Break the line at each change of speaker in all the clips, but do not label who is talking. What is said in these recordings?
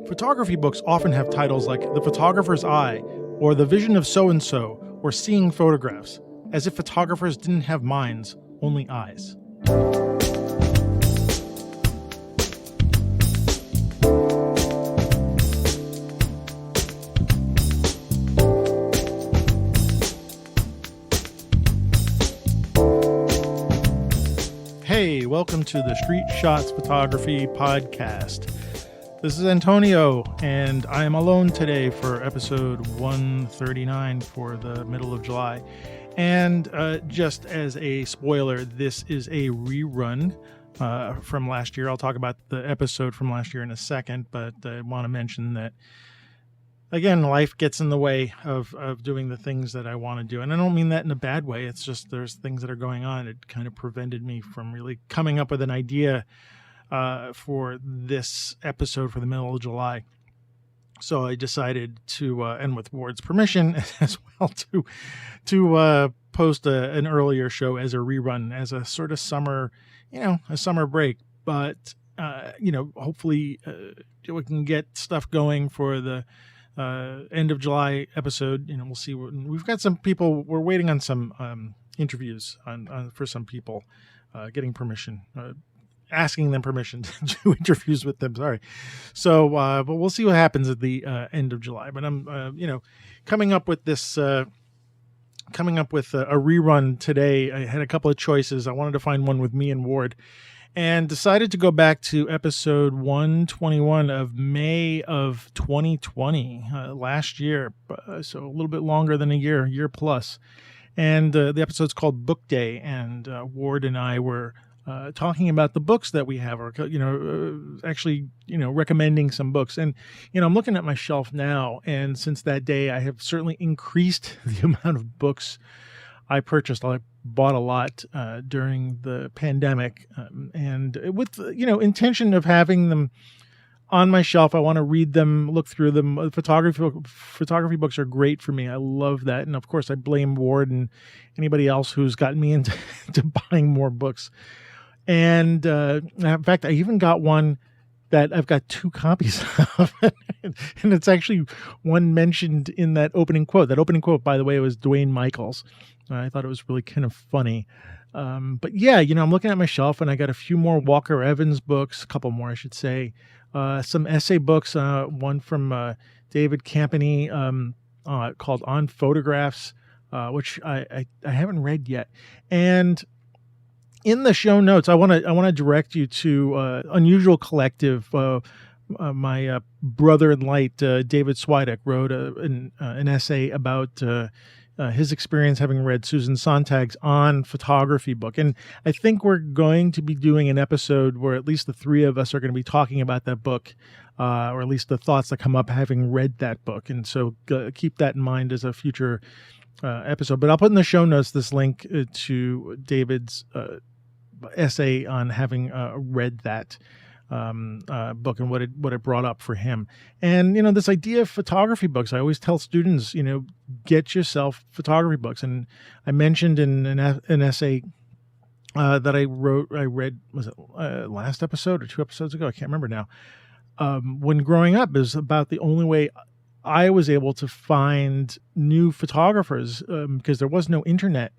Photography books often have titles like The Photographer's Eye, or The Vision of So-and-so, or Seeing Photographs, as if photographers didn't have minds, only eyes. Hey, welcome to the Street Shots Photography Podcast. This is Antonio, and I am alone today for episode 139 for the middle of July. And just as a spoiler, this is a rerun from last year. I'll talk about the episode from last year in a second, but I want to mention that, again, life gets in the way of doing the things that I want to do. And I don't mean that in a bad way. It's just there's things that are going on. It kind of prevented me from really coming up with an idea for this episode for the middle of July. So I decided to, and with Ward's permission as well, to post an earlier show as a rerun, as a sort of summer, a summer break. But, hopefully we can get stuff going for the end of July episode. We'll see. We've got some people. We're waiting on some interviews for some people, getting permission, asking them permission to do interviews with them. Sorry. So, but we'll see what happens at the end of July. But I'm, coming up with this. Coming up with a rerun today. I had a couple of choices. I wanted to find one with me and Ward, and decided to go back to episode 121 of May of 2020, last year. So a little bit longer than a year plus. And the episode's called Book Day. And Ward and I were talking about the books that we have, or, actually, recommending some books. And, I'm looking at my shelf now. And since that day, I have certainly increased the amount of books I purchased. I bought a lot during the pandemic, and with intention of having them on my shelf. I want to read them, look through them. Photography books are great for me. I love that, and of course, I blame Ward and anybody else who's gotten me into buying more books. And in fact, I even got one that I've got 2 copies of, and it's actually one mentioned in that opening quote. That opening quote, by the way, was Dwayne Michaels. I thought it was really kind of funny. But yeah, I'm looking at my shelf, and I got a few more Walker Evans books, a couple more, I should say. Some essay books, one from David Campany called On Photographs, which I haven't read yet. And in the show notes, I want to direct you to Unusual Collective. My brother in light, David Szweduik, wrote an essay about his experience having read Susan Sontag's On Photography book. And I think we're going to be doing an episode where at least the 3 of us are going to be talking about that book, or at least the thoughts that come up having read that book. And so keep that in mind as a future episode. But I'll put in the show notes this link to David's essay on having read that book and what it brought up for him. And this idea of photography books, I always tell students, get yourself photography books. And I mentioned in an essay that I read, was it last episode or 2 episodes ago? I can't remember now. When growing up, is about the only way I was able to find new photographers, because there was no internet,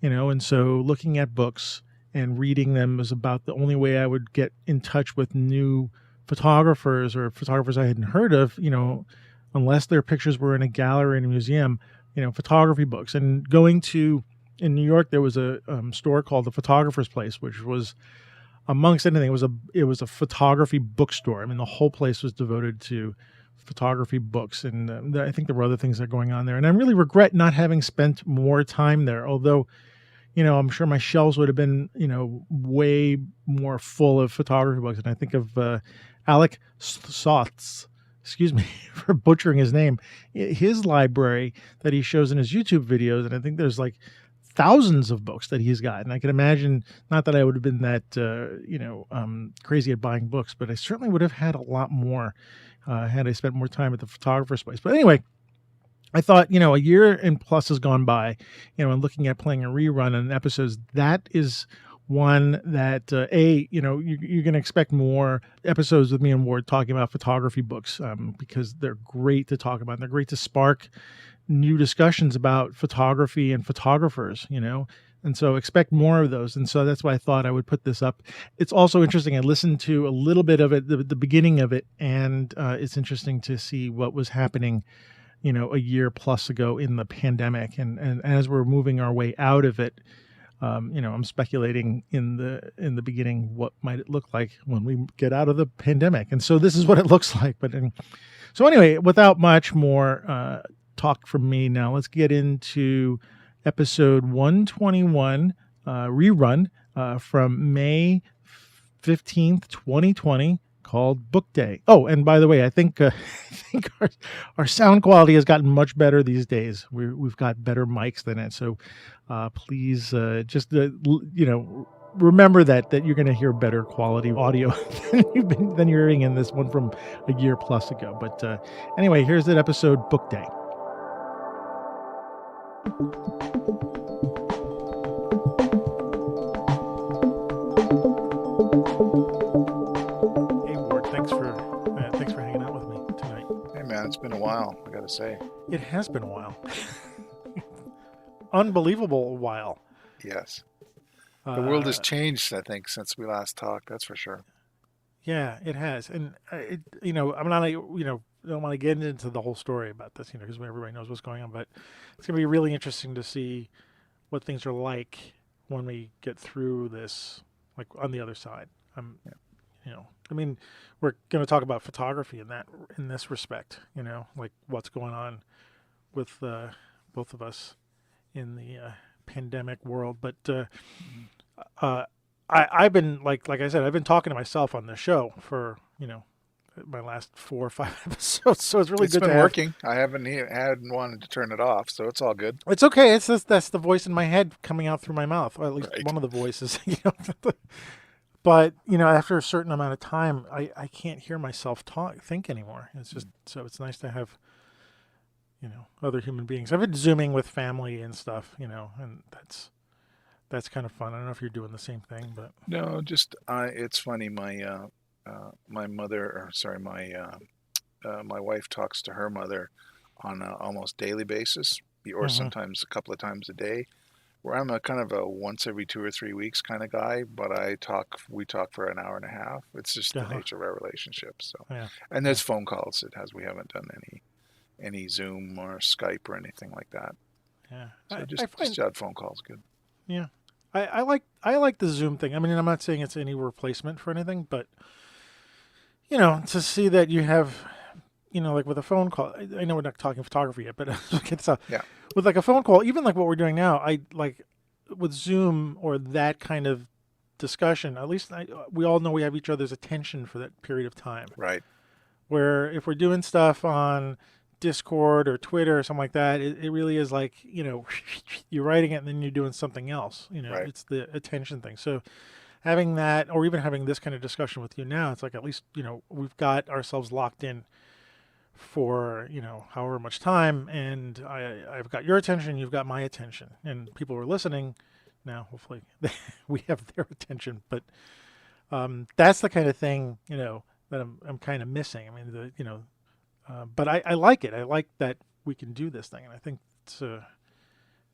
and so looking at books and reading them was about the only way I would get in touch with new photographers, or photographers I hadn't heard of, unless their pictures were in a gallery in a museum, photography books. And in New York, there was a store called the Photographer's Place, which was, amongst anything, it was a photography bookstore. I mean, the whole place was devoted to photography books. And I think there were other things that are going on there. And I really regret not having spent more time there, although I'm sure my shelves would have been, way more full of photography books. And I think of Alec Soth's, excuse me for butchering his name, his library that he shows in his YouTube videos. And I think there's like thousands of books that he's got. And I can imagine, not that I would have been that, crazy at buying books, but I certainly would have had a lot more had I spent more time at the Photographer's Place. But anyway, I thought, a year and plus has gone by, and looking at playing a rerun on episodes, that is One that you can expect more episodes with me and Ward talking about photography books, because they're great to talk about. And they're great to spark new discussions about photography and photographers, and so expect more of those. And so that's why I thought I would put this up. It's also interesting. I listened to a little bit of it, the beginning of it, and it's interesting to see what was happening, a year plus ago in the pandemic, and as we're moving our way out of it. I'm speculating in the beginning what might it look like when we get out of the pandemic, and so this is what it looks like. So anyway, without much more talk from me, now let's get into episode 121, rerun from May 15th, 2020. Called Book Day. Oh, and by the way, I think our sound quality has gotten much better these days. We've got better mics than it. So please just remember that you're going to hear better quality audio than you're hearing in this one from a year plus ago. But anyway, here's that episode, Book Day. Thanks for hanging out with me tonight.
Hey man, it's been a while, I gotta say.
It has been a while. Unbelievable while.
Yes. The world has changed, I think, since we last talked. That's for sure.
Yeah, it has, and I'm not, don't want to get into the whole story about this, because everybody knows what's going on. But it's going to be really interesting to see what things are like when we get through this, like on the other side. We're going to talk about photography in this respect, like what's going on with both of us in the pandemic world. But I've been like I said, I've been talking to myself on the show for my last 4 or 5 episodes, so it's really good.
It's been working. I haven't wanted to turn it off, so it's all good.
It's okay. That's the voice in my head coming out through my mouth, or at least one of the voices. But after a certain amount of time, I can't hear myself think anymore. It's just so it's nice to have other human beings. I've been Zooming with family and stuff, and that's kind of fun. I don't know if you're doing the same thing, but
no, just it's funny. My my wife talks to her mother on an almost daily basis, or sometimes a couple of times a day. Where I'm a kind of a once every 2 or 3 weeks kind of guy, but we talk for an hour and a half. It's just the nature of our relationship. So, and there's phone calls. We haven't done any Zoom or Skype or anything like that.
Yeah.
So just odd phone calls, good.
Yeah. I like the Zoom thing. I mean, I'm not saying it's any replacement for anything, but to see that you have, like with a phone call, I know we're not talking photography yet, but with like a phone call, even like what we're doing now, I like with Zoom or that kind of discussion, at least we all know we have each other's attention for that period of time.
Right.
Where if we're doing stuff on Discord or Twitter or something like that, it really is like, you're writing it and then you're doing something else,
Right.
It's the attention thing. So having that, or even having this kind of discussion with you now, it's like, at least, we've got ourselves locked in for, however much time, and I've got your attention, you've got my attention, and people are listening now. Hopefully we have their attention, but that's the kind of thing, that I'm kind of missing. I mean, but I like it. I like that we can do this thing, and I think it's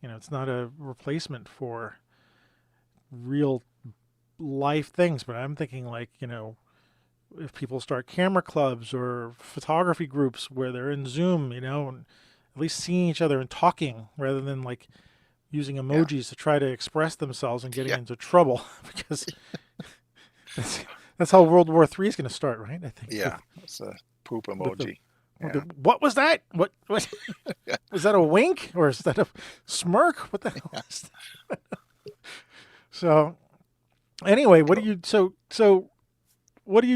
it's not a replacement for real life things, but I'm thinking like, if people start camera clubs or photography groups where they're in Zoom, and at least seeing each other and talking rather than like using emojis to try to express themselves and getting into trouble, because that's how World War III is going to start, right? I think.
Yeah, it's a poop emoji.
What was that? What was that, a wink or is that a smirk? What the hell is that? So anyway, what are you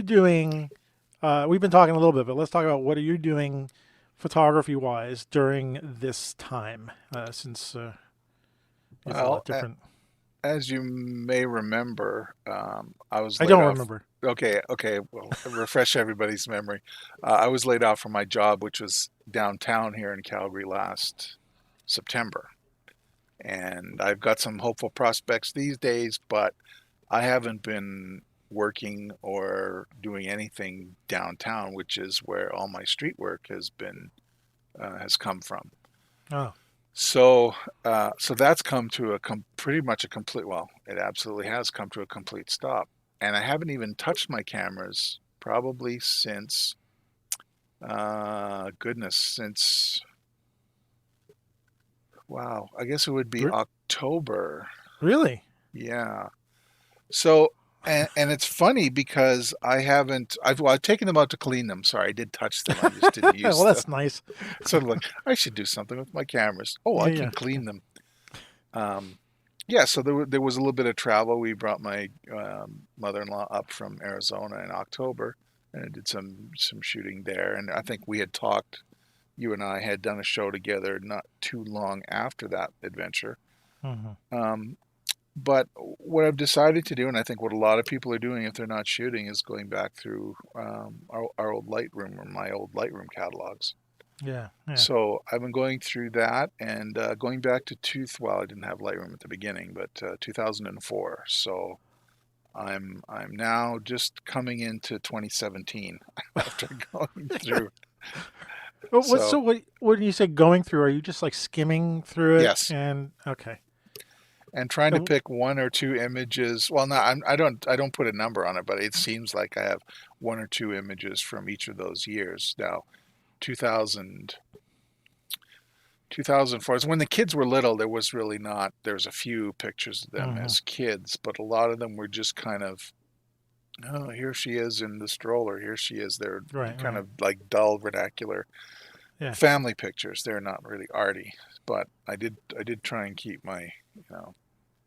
doing? We've been talking a little bit, but let's talk about what are you doing photography-wise during this time, since it's a lot different.
As you may remember, I was.
I don't remember.
Okay. Well, refresh everybody's memory. I was laid off from my job, which was downtown here in Calgary last September, and I've got some hopeful prospects these days, but I haven't been working or doing anything downtown, which is where all my street work has come from.
Oh,
So that's come to pretty much a complete, well, it absolutely has come to a complete stop. And I haven't even touched my cameras probably since, goodness, since, wow, I guess it would be
re-
October.
really?
Yeah. So, and it's funny because I've taken them out to clean them. Sorry, I did touch them. I just didn't
Well,
use the,
that's nice.
sort of like, I should do something with my cameras. Oh,
Yeah,
I can
yeah.
clean them. Um, yeah, so there was a little bit of travel. We brought my mother-in-law up from Arizona in October, and I did some shooting there. And I think we had talked. You and I had done a show together not too long after that adventure.
Hmm.
Um, but what I've decided to do, and I think what a lot of people are doing if they're not shooting, is going back through our old Lightroom or my old Lightroom catalogs.
Yeah, yeah.
So I've been going through that and going back to well, I didn't have Lightroom at the beginning, but 2004. So I'm now just coming into 2017 after going through. So
What when you say going through? Are you just like skimming through it
yes,
and okay?
and trying to
And,
pick one or two images. Well, no, I don't put a number on it, but it seems like I have one or two images from each of those years. Now, 2000, 2004 is when the kids were little. There was really not. There's a few pictures of them
mhm.
as kids, but a lot of them were just kind of, oh, here she is in the stroller. Here she is. They're
Right,
kind
right.
of like dull, vernacular
Yeah.
family pictures. They're not really arty, but I did try and keep my,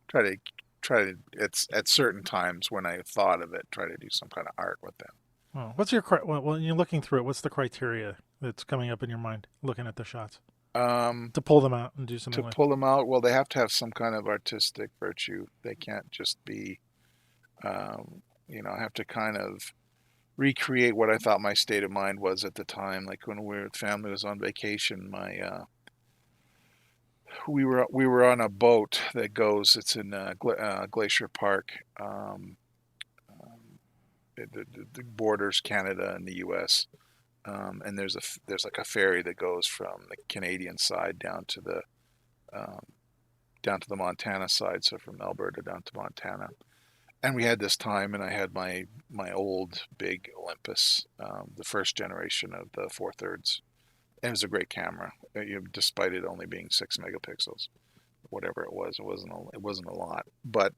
try to at certain times when I thought of it, try to do some kind of art with them.
Oh, what's your when you're looking through it? What's the criteria that's coming up in your mind looking at the shots
Um,
to pull them out and do
to
something with?
pull them out, well, they have to have some kind of artistic virtue. They can't just be, I have to kind of recreate what I thought my state of mind was at the time. Like when family was on vacation, we were on a boat that goes. It's in Glacier Park. It borders Canada and the U.S. And there's like a ferry that goes from the Canadian side um, down to the Montana side. So from Alberta down to Montana. And we had this time, and I had my old big Olympus, the first generation of the 4/3. And it was a great camera, despite it only being 6 megapixels, whatever it was. It wasn't a lot, but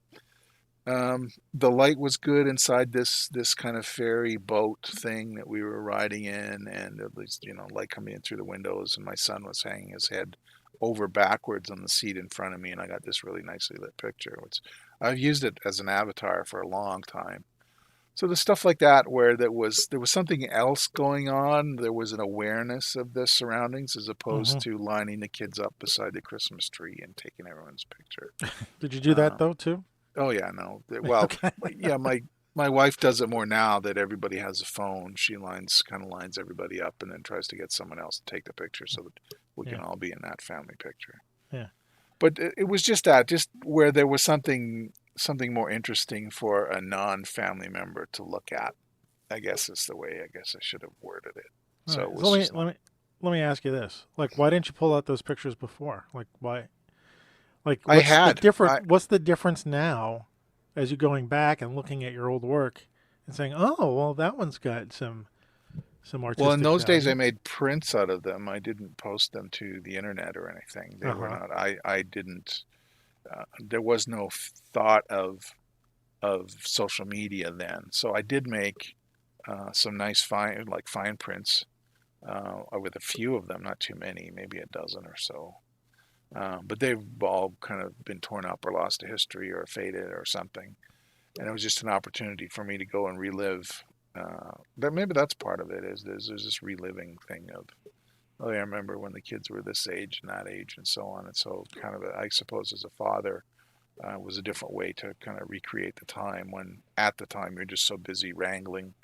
the light was good inside this kind of ferry boat thing that we were riding in, and at least light coming in through the windows, and my son was hanging his head over backwards on the seat in front of me, and I got this really nicely lit picture. Which I've used it as an avatar for a long time. So the stuff like that where there was something else going on. There was an awareness of the surroundings as opposed
Hmm.
to lining the kids up beside the Christmas tree and taking everyone's picture.
Did you do that
Uh,
though too?
Oh yeah, no. Well,
Okay.
yeah, my wife does it more now that everybody has a phone. She kind of lines everybody up and then tries to get someone else to take the picture so that we can
Yeah.
all be in that family picture.
Yeah.
But it was just where there was something more interesting for a non-family member to look at. I guess is the way I guess I should have worded it.
All
So
right.
it
So
was just not.
let me ask you this. Like, why didn't you pull out those pictures before? Like, why? Like,
I had I
What's the difference now, as you're going back and looking at your old work and saying, "Oh, well, that one's got some
Well, in
artistic
those days, I
value."
made prints out of them. I didn't post them to the internet or anything. They
Uh
were
huh.
not. I didn't. There was no thought of social media then. So I did make some nice fine prints with a few of them, not too many, maybe a dozen or so. But they've all kind of been torn up or lost to history or faded or something. And it was just an opportunity for me to go and relive. That maybe that's part of it. Is there's this reliving thing of, oh yeah, I remember when the kids were this age and that age and so on. And so kind of I suppose as a father was a different way to kind of recreate the time when at the time you're just so busy wrangling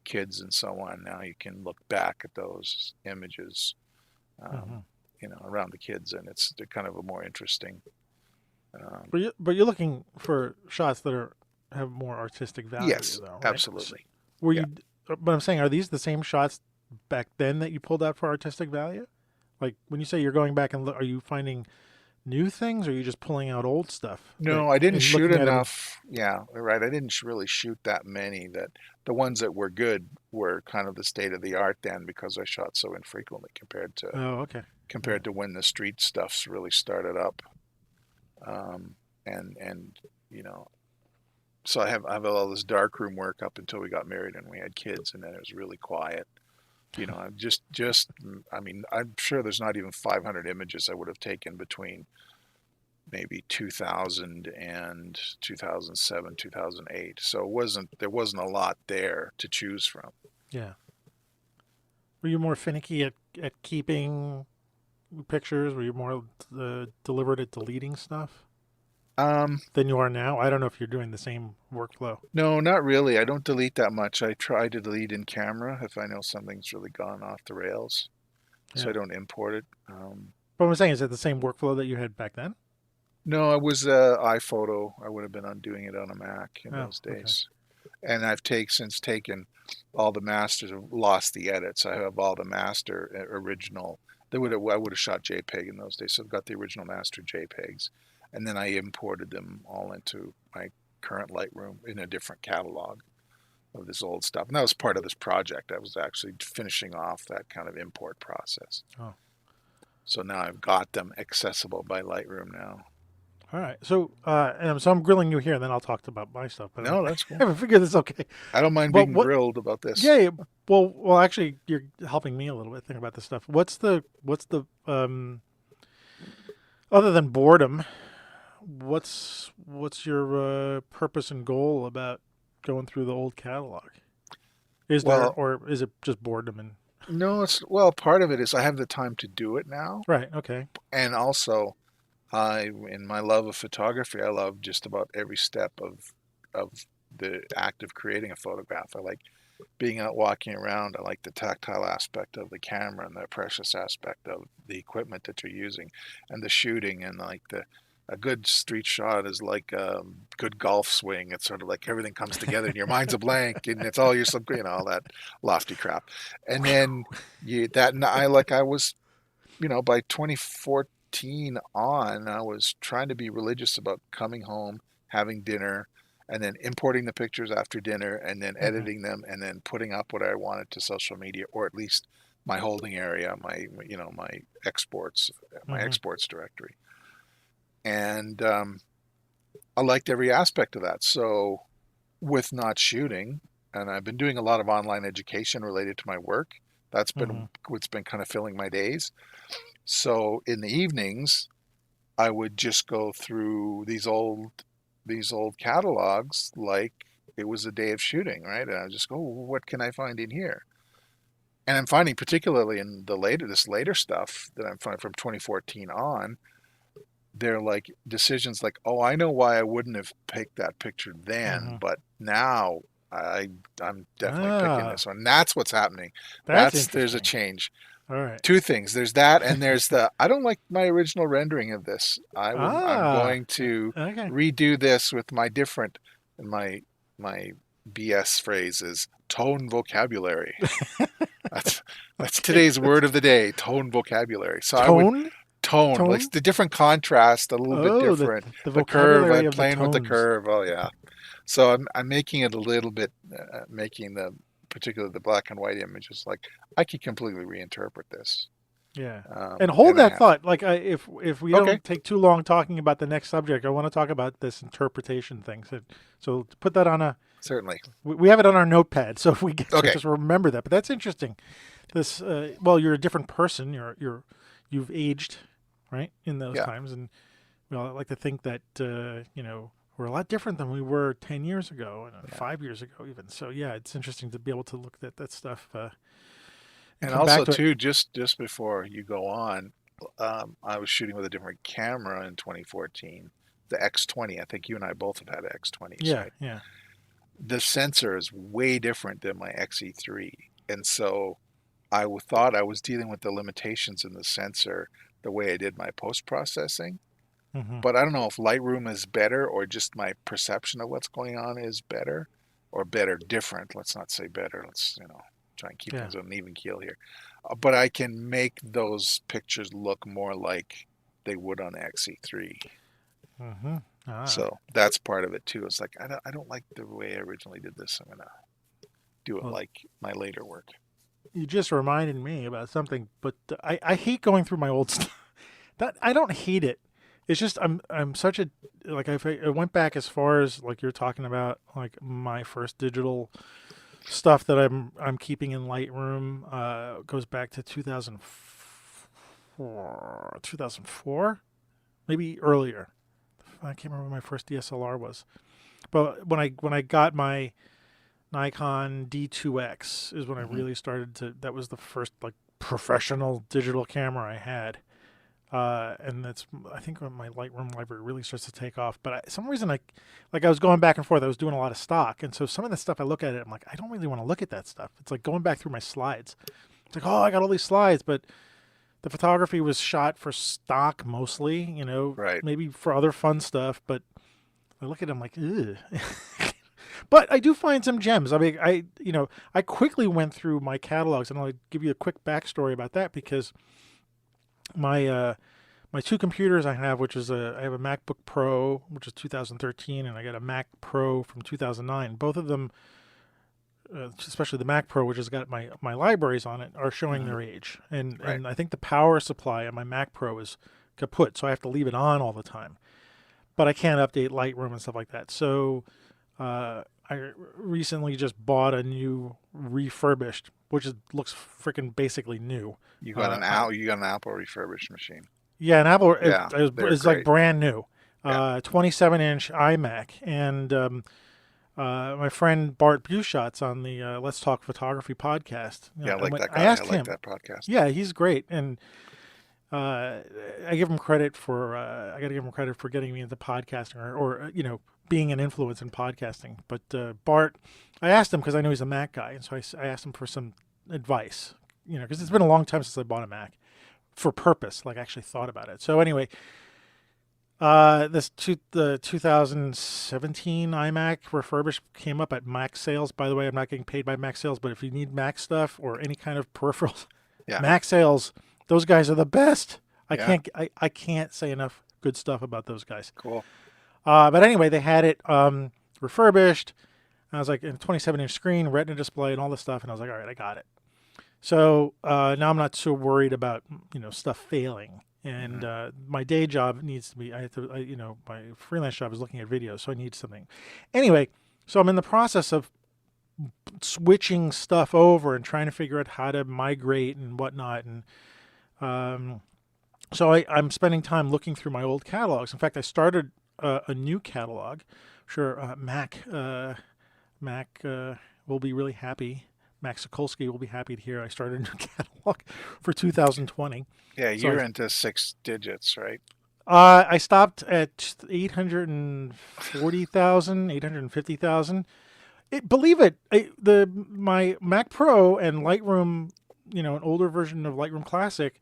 kids and so on. Now you can look back at those images,
Hmm.
um, around the kids, and they're kind of a more interesting. Um,
But you're looking for shots that are have more artistic value,
Yes,
though, right?
absolutely.
Were
Yeah.
you? But I'm saying, are these the same shots back then that you pulled out for artistic value? Like when you say you're going back and look, are you finding new things, or are you just pulling out old stuff that
No, I didn't
and
shoot
looking at them?
enough. Yeah, right. I didn't really shoot that many. That the ones that were good were kind of the state of the art then, because I shot so infrequently
Oh, okay. Yeah.
compared to when the street stuffs really started up. Um, and you know, so I have all this darkroom work up until we got married and we had kids, and then it was really quiet. I'm just I mean, I'm sure there's not even 500 images I would have taken between maybe 2000 and 2007, 2008. So there wasn't a lot there to choose from.
Yeah. Were you more finicky at keeping pictures? Were you more deliberate at deleting stuff
Um,
than you are now? I don't know if you're doing the same workflow.
no, not really. I don't delete that much. I try to delete in camera if I know something's really gone off the rails, so I
Yeah.
don't import it.
But I'm saying, is it the same workflow that you had back then?
No, it was iPhoto. I would have been undoing it on a Mac in
Oh,
those
okay.
days. And I've since taken all the masters, have lost the edits. I have all the master original. I would have shot JPEG in those days, so I've got the original master JPEGs, and then I imported them all into my current Lightroom in a different catalog of this old stuff. And that was part of this project. I was actually finishing off that kind of import process.
Oh,
So now I've got them accessible by Lightroom now.
all right. So, so I'm grilling you here, and then I'll talk about my stuff. But
No, that's
I
cool.
figured it's okay.
I don't mind
But
being
what?
grilled about this.
Yeah, yeah. Well, actually, you're helping me a little bit think about this stuff. What's the other than boredom? What's your purpose and goal about going through the old catalog? Is there,
Well,
or is it just boredom and
no, part of it is I have the time to do it now,
right? Okay.
and also in my love of photography, I love just about every step of the act of creating a photograph. I like being out walking around. I like the tactile aspect of the camera and the precious aspect of the equipment that you're using, and the shooting, and like the a good street shot is like a good golf swing. It's sort of like everything comes together and your mind's a blank and it's all your all that lofty crap. And then I was, by 2014 on, I was trying to be religious about coming home, having dinner, and then importing the pictures after dinner, and then
Hmm.
editing them, and then putting up what I wanted to social media, or at least my holding area, my
Hmm.
exports directory. And I liked every aspect of that. So with not shooting, and I've been doing a lot of online education related to my work. That's
Hmm.
been what's been kind of filling my days. So in the evenings, I would just go through these old catalogs like it was a day of shooting, right? And I would just go, oh, what can I find in here? And I'm finding particularly in this later stuff that I'm finding from 2014 on, they're like decisions like, oh, I know why I wouldn't have picked that picture then,
Hmm.
but now I I'm definitely picking
Ah,
this one. That's what's happening.
that's
There's a
interesting.
change.
All right.
Two things. There's that, and there's the I don't like my original rendering of this. I'm
Ah,
going to
okay.
redo this with my different my BS phrase is tone vocabulary. That's that's
Okay.
today's word of the day, tone vocabulary. So I would
Tone,
tone, like
tone.
the different contrast, a little bit
Oh,
different.
the
The curve,
vocabulary
I'm
of the
playing with the
tones.
curve. Oh yeah. So I'm making it a little bit, making particularly the black and white images, like I could completely reinterpret this,
Yeah. And hold
and I
that
have.
thought. Like, if we
Okay,
don't take too long talking about the next subject, I want to talk about this interpretation thing. So put that on a.
certainly.
We have it on our notepad, so if we get to it,
Okay,
just remember that. But that's interesting. This, well, you're a different person. You've aged, right, in those
yeah,
times, and I like to think that we're a lot different than we were 10 years ago and
yeah.
5 years ago, even. So yeah, it's interesting to be able to look at that stuff and
And
come back
also
to it.
too, just before you go on, I was shooting with a different camera in 2014, the X20. I think you and I both have had X20s,
Yeah,
right?
yeah.
The sensor is way different than my XE3, and so thought I was dealing with the limitations in the sensor the way I did my post processing.
Mm-hmm.
But I don't know if Lightroom is better or just my perception of what's going on is better or better, different. Let's not say better. Let's, try and keep
Yeah.
things on an even keel here. But I can make those pictures look more like they would on XE3.
Mm-hmm. Ah.
So that's part of it too. It's like I don't like the way I originally did this. I'm gonna do it
Well,
like my later work.
you just reminded me about something, but I hate going through my old stuff. That I don't hate it. It's just I'm such a like I went back as far as like you're talking about like my first digital stuff that I'm keeping in Lightroom goes back to 2004, maybe earlier. I can't remember when my first DSLR was, but when I got my Nikon D2X is when I
Hmm.
really started to. That was the first like professional digital camera I had, and that's I think when my Lightroom library really starts to take off. But some reason I was going back and forth. I was doing a lot of stock, and so some of the stuff I look at it, I'm like, I don't really want to look at that stuff. It's like going back through my slides. It's like, oh, I got all these slides, but the photography was shot for stock mostly.
Right.
Maybe for other fun stuff, but I look at them like, ugh. But I do find some gems. I mean, I quickly went through my catalogs, and I'll give you a quick backstory about that because my two computers I have, I have a MacBook Pro, which is 2013, and I got a Mac Pro from 2009. Both of them, especially the Mac Pro, which has got my libraries on it, are showing
Hmm.
their age. And
Right.
and I think the power supply on my Mac Pro is kaput, so I have to leave it on all the time. But I can't update Lightroom and stuff like that. So I recently just bought a new refurbished, looks freaking basically new.
You got
Uh,
an
I,
Apple. You got an Apple refurbished machine.
yeah, an Apple
Yeah, they're
is like
great.
brand new,
Yeah.
27-inch iMac, and my friend Bart Buchat's on the Let's Talk Photography podcast.
Yeah, I like that
I
guy. I
asked
like
him,
that podcast.
yeah, he's great, and uh, I give him credit for I got to give him credit for getting me into podcasting or being an influence in podcasting. But Bart, I asked him because I know he's a Mac guy, and so I asked him for some advice. Because it's been a long time since I bought a Mac for purpose, like I actually thought about it. So anyway, the 2017 iMac refurbished came up at Mac Sales. By the way, I'm not getting paid by Mac Sales, but if you need Mac stuff or any kind of peripherals,
Yeah.
Mac Sales, those guys are the best.
Yeah.
I can't say enough good stuff about those guys.
Cool.
But anyway, they had it refurbished. I was like, in a 27-inch screen, Retina display, and all this stuff. And I was like, all right, I got it. So now I'm not so worried about stuff failing. And
Hmm.
my day job needs to be. My freelance job is looking at videos, so I need something. Anyway, so I'm in the process of switching stuff over and trying to figure out how to migrate and whatnot. And so I'm spending time looking through my old catalogs. In fact, I started a new catalog. Sure, Mac will be really happy. Max Sokolsky will be happy to hear I started a new catalog for 2020.
Yeah,
So
you're into 6 digits, right?
I stopped at 840,000, 850,000. Believe it, my Mac Pro and Lightroom, an older version of Lightroom Classic,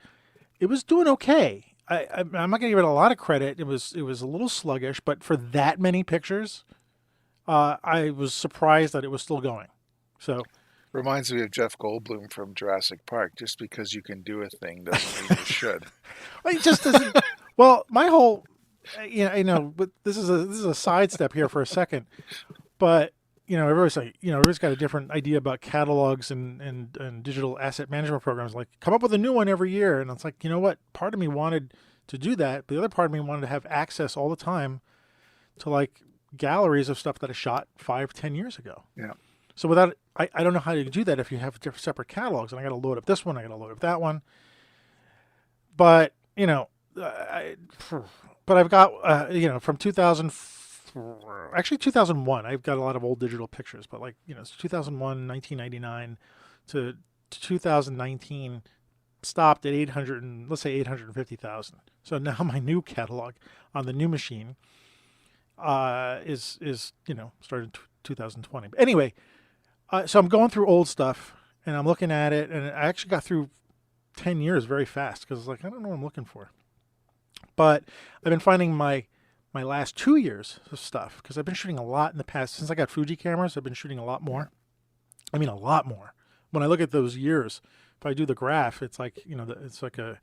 it was doing okay. I'm not going to give it a lot of credit. It was a little sluggish, but for that many pictures, I was surprised that it was still going. So
Reminds me of Jeff Goldblum from Jurassic Park. Just because you can do a thing doesn't mean you should.
it just doesn't. Well, my whole, but this is a sidestep here for a second. But everybody's like, everybody's got a different idea about catalogs and digital asset management programs. Like, come up with a new one every year, and it's like, you know what? Part of me wanted to do that, but the other part of me wanted to have access all the time to like galleries of stuff that I shot 5-10 years ago.
Yeah.
So without, I don't know how to do that if you have different separate catalogs, and I got to load up this one, I got to load up that one. But but I've got from 2000, actually 2001, I've got a lot of old digital pictures. But like it's 2001, 1999 to 2019, stopped at 800 and let's say 850,000. So now my new catalog on the new machine is started 2020. But anyway. So I'm going through old stuff and I'm looking at it, and I actually got through 10 years very fast because like I don't know what I'm looking for. But I've been finding my last 2 years of stuff, because I've been shooting a lot in the past. Since I got Fuji cameras, I've been shooting a lot more. I mean, a lot more. When I look at those years, if I do the graph, it's like, it's like a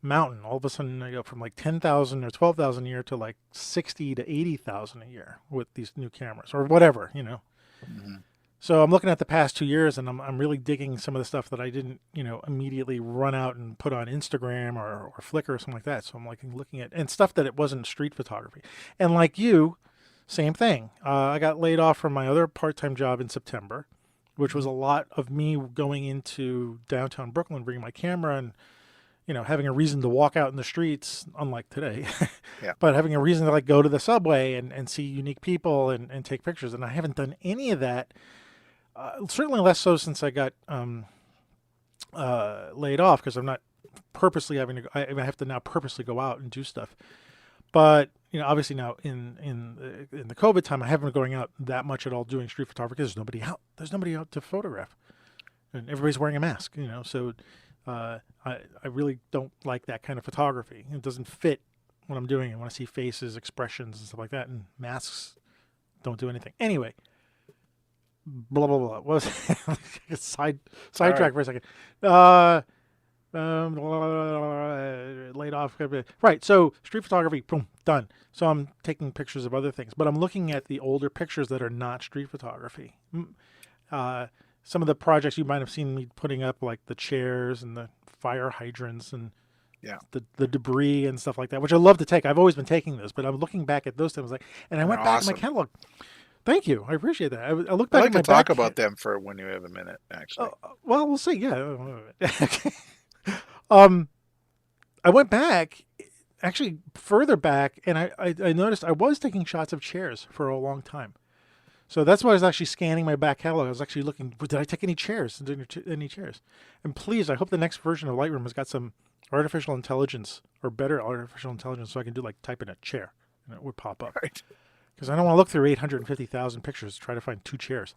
mountain. All of a sudden, I go from like 10,000 or 12,000 a year to like 60 to 80,000 a year with these new cameras, or whatever,
Mm-hmm.
So I'm looking at the past 2 years, and I'm really digging some of the stuff that I didn't, immediately run out and put on Instagram or Flickr or something like that. So I'm like looking at, and stuff that it wasn't street photography. And like you, same thing. I got laid off from my other part-time job in September, which was a lot of me going into downtown Brooklyn, bringing my camera and, having a reason to walk out in the streets, unlike today,
Yeah.
but having a reason to like go to the subway and see unique people and take pictures. And I haven't done any of that. Certainly less so since I got laid off, because I'm not purposely having to go. I have to now purposely go out and do stuff. But obviously now in the COVID time, I haven't been going out that much at all doing street photography, because there's nobody out. There's nobody out to photograph, and everybody's wearing a mask. So I really don't like that kind of photography. It doesn't fit what I'm doing. I want to see faces, expressions, and stuff like that, and masks don't do anything. Anyway. Blah blah blah. What was sidetrack for a second? Laid off. Right. So street photography, boom, done. So I'm taking pictures of other things, but I'm looking at the older pictures that are not street photography. Some of the projects you might have seen me putting up, like the chairs and the fire hydrants and the debris and stuff like that, which I love to take. I've always been taking this, but I'm looking back at those things and I went back to my catalog. Thank you. I appreciate that. I look back
I'd like
at my
to talk about them for when you have a minute, actually.
Well, we'll see. Yeah. I went back, actually further back, and I noticed I was taking shots of chairs for a long time. So that's why I was actually scanning my back catalog. I was actually looking, did I take any chairs? Any chairs? And please, I hope the next version of Lightroom has got some artificial intelligence, or better artificial intelligence, so I can do like type in a chair and it would pop up.
Right.
Because I don't want to look through 850,000 pictures to try to find 2 chairs.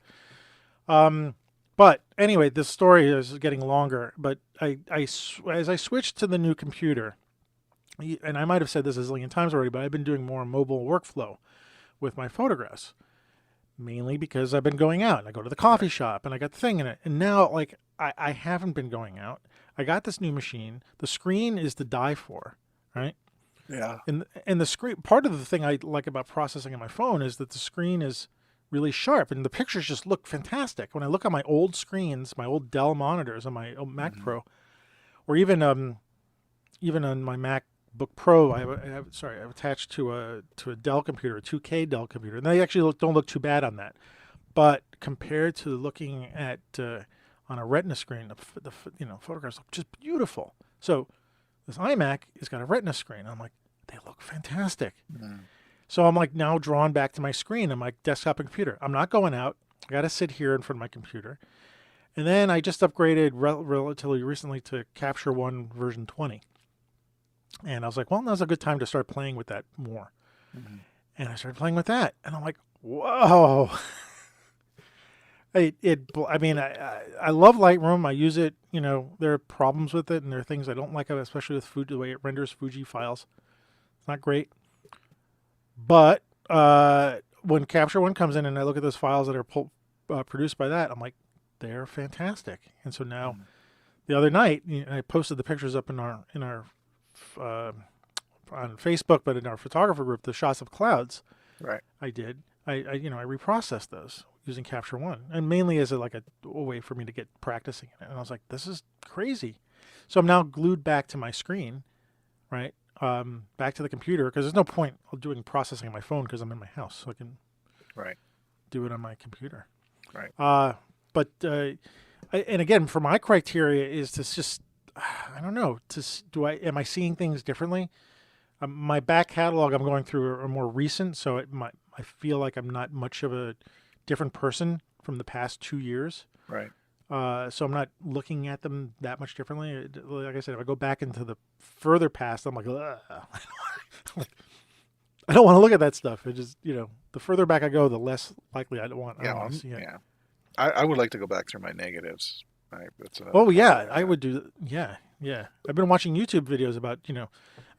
But anyway, this story is getting longer. But as I switched to the new computer, and I might have said this a zillion times already, but I've been doing more mobile workflow with my photographs, mainly because I've been going out. And I go to the coffee shop, and I got the thing in it. And now, like, I haven't been going out. I got this new machine. The screen is to die for, right?
Yeah.
And the screen, part of the thing I like about processing on my phone is that the screen is really sharp, and the pictures just look fantastic. When I look at my old screens, my old Dell monitors on my old Mac Pro, or even on my MacBook Pro, I've attached to a Dell computer, a 2K Dell computer, and they actually don't look too bad on that. But compared to looking at on a Retina screen, the photographs look just beautiful. So this iMac has got a Retina screen. I'm like, they look fantastic. Mm. So I'm like now drawn back to my screen on my desktop and computer. I'm not going out. I got to sit here in front of my computer. And then I just upgraded relatively recently to Capture One version 20. And I was like, well, now's a good time to start playing with that more. Mm-hmm. And I started playing with that. And I'm like, whoa. I love Lightroom. I use it. There are problems with it, and there are things I don't like, especially with the way it renders Fuji files. It's not great. But when Capture One comes in, and I look at those files that are produced by that, I'm like, they're fantastic. And so now, the other night, I posted the pictures up in our on Facebook, but in our photographer group, the shots of clouds.
Right.
I did. I reprocessed those using Capture One, and mainly as a way for me to get practicing in it. And I was like, this is crazy. So I'm now glued back to my screen, right? Back to the computer, because there's no point of doing processing on my phone because I'm in my house, so I can do it on my computer.
Right.
And again, for my criteria is to just, I don't know, am I seeing things differently? My back catalog I'm going through are more recent, so I feel like I'm not much of a different person from the past 2 years.
Right.
So I'm not looking at them that much differently. Like I said, if I go back into the further past, I'm like, I don't want to look at that stuff. It just, the further back I go, the less likely I want to see it.
Yeah. I would like to go back through my negatives. Right.
I would do. Yeah. Yeah. I've been watching YouTube videos about, I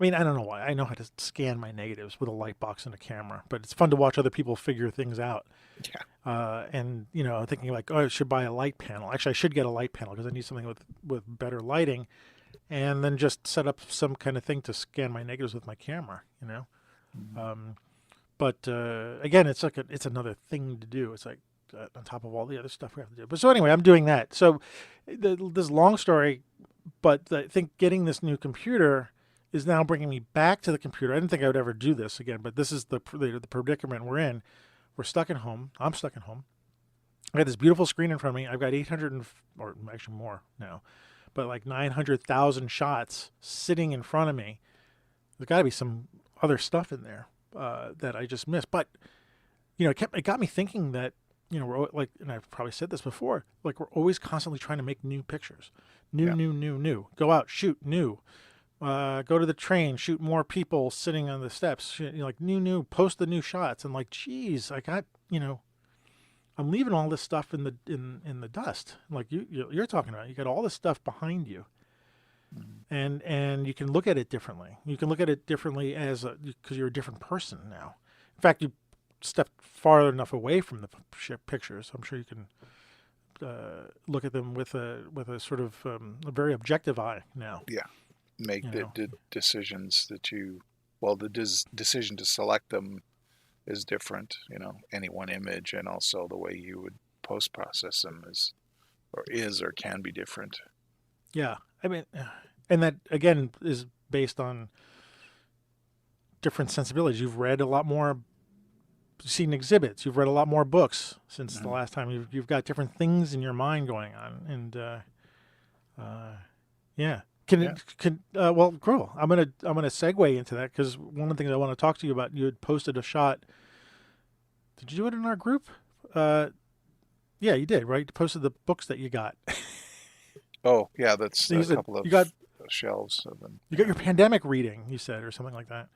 mean, I don't know why. I know how to scan my negatives with a light box and a camera, but it's fun to watch other people figure things out.
Yeah.
And, thinking like, oh, I should buy a light panel. Actually, I should get a light panel because I need something with better lighting, and then just set up some kind of thing to scan my negatives with my camera.
Mhm.
But again, it's another thing to do. It's like on top of all the other stuff we have to do. But so anyway, I'm doing that. So this long story, but I think getting this new computer is now bringing me back to the computer. I didn't think I would ever do this again, but this is the predicament we're in. We're stuck at home. I'm stuck at home. I got this beautiful screen in front of me. I've got 800 or actually more now, but like 900,000 shots sitting in front of me. There's got to be some other stuff in there that I just missed. But it got me thinking that we're like, and I've probably said this before, like we're always constantly trying to make new pictures,
Yeah.
new. Go out, shoot, new. Go to the train, shoot more people sitting on the steps. Like new, post the new shots. And like, geez, I got I'm leaving all this stuff in the dust. Like you're talking about, you got all this stuff behind you,
Mhm.
and you can look at it differently. You can look at it differently because you're a different person now. In fact, you stepped far enough away from the pictures. I'm sure you can look at them with a sort of a very objective eye now.
Yeah. Make
You know.
the decisions that the decision to select them is different, any one image, and also the way you would post process them is or can be different.
Yeah, I mean, and that again is based on different sensibilities. You've read a lot more, seen exhibits. You've read a lot more books since the
Mhm.
last time. You've got different things in your mind going on, and yeah.
Yeah.
Well, cool. I'm gonna segue into that because one of the things I want to talk to you about. You had posted a shot. Did you do it in our group? Yeah, you did, right? You posted the books that you got.
Oh, yeah, that's
You
a
said
couple of
you got
shelves of them.
you got
Yeah.
your pandemic reading. You said, or something like that.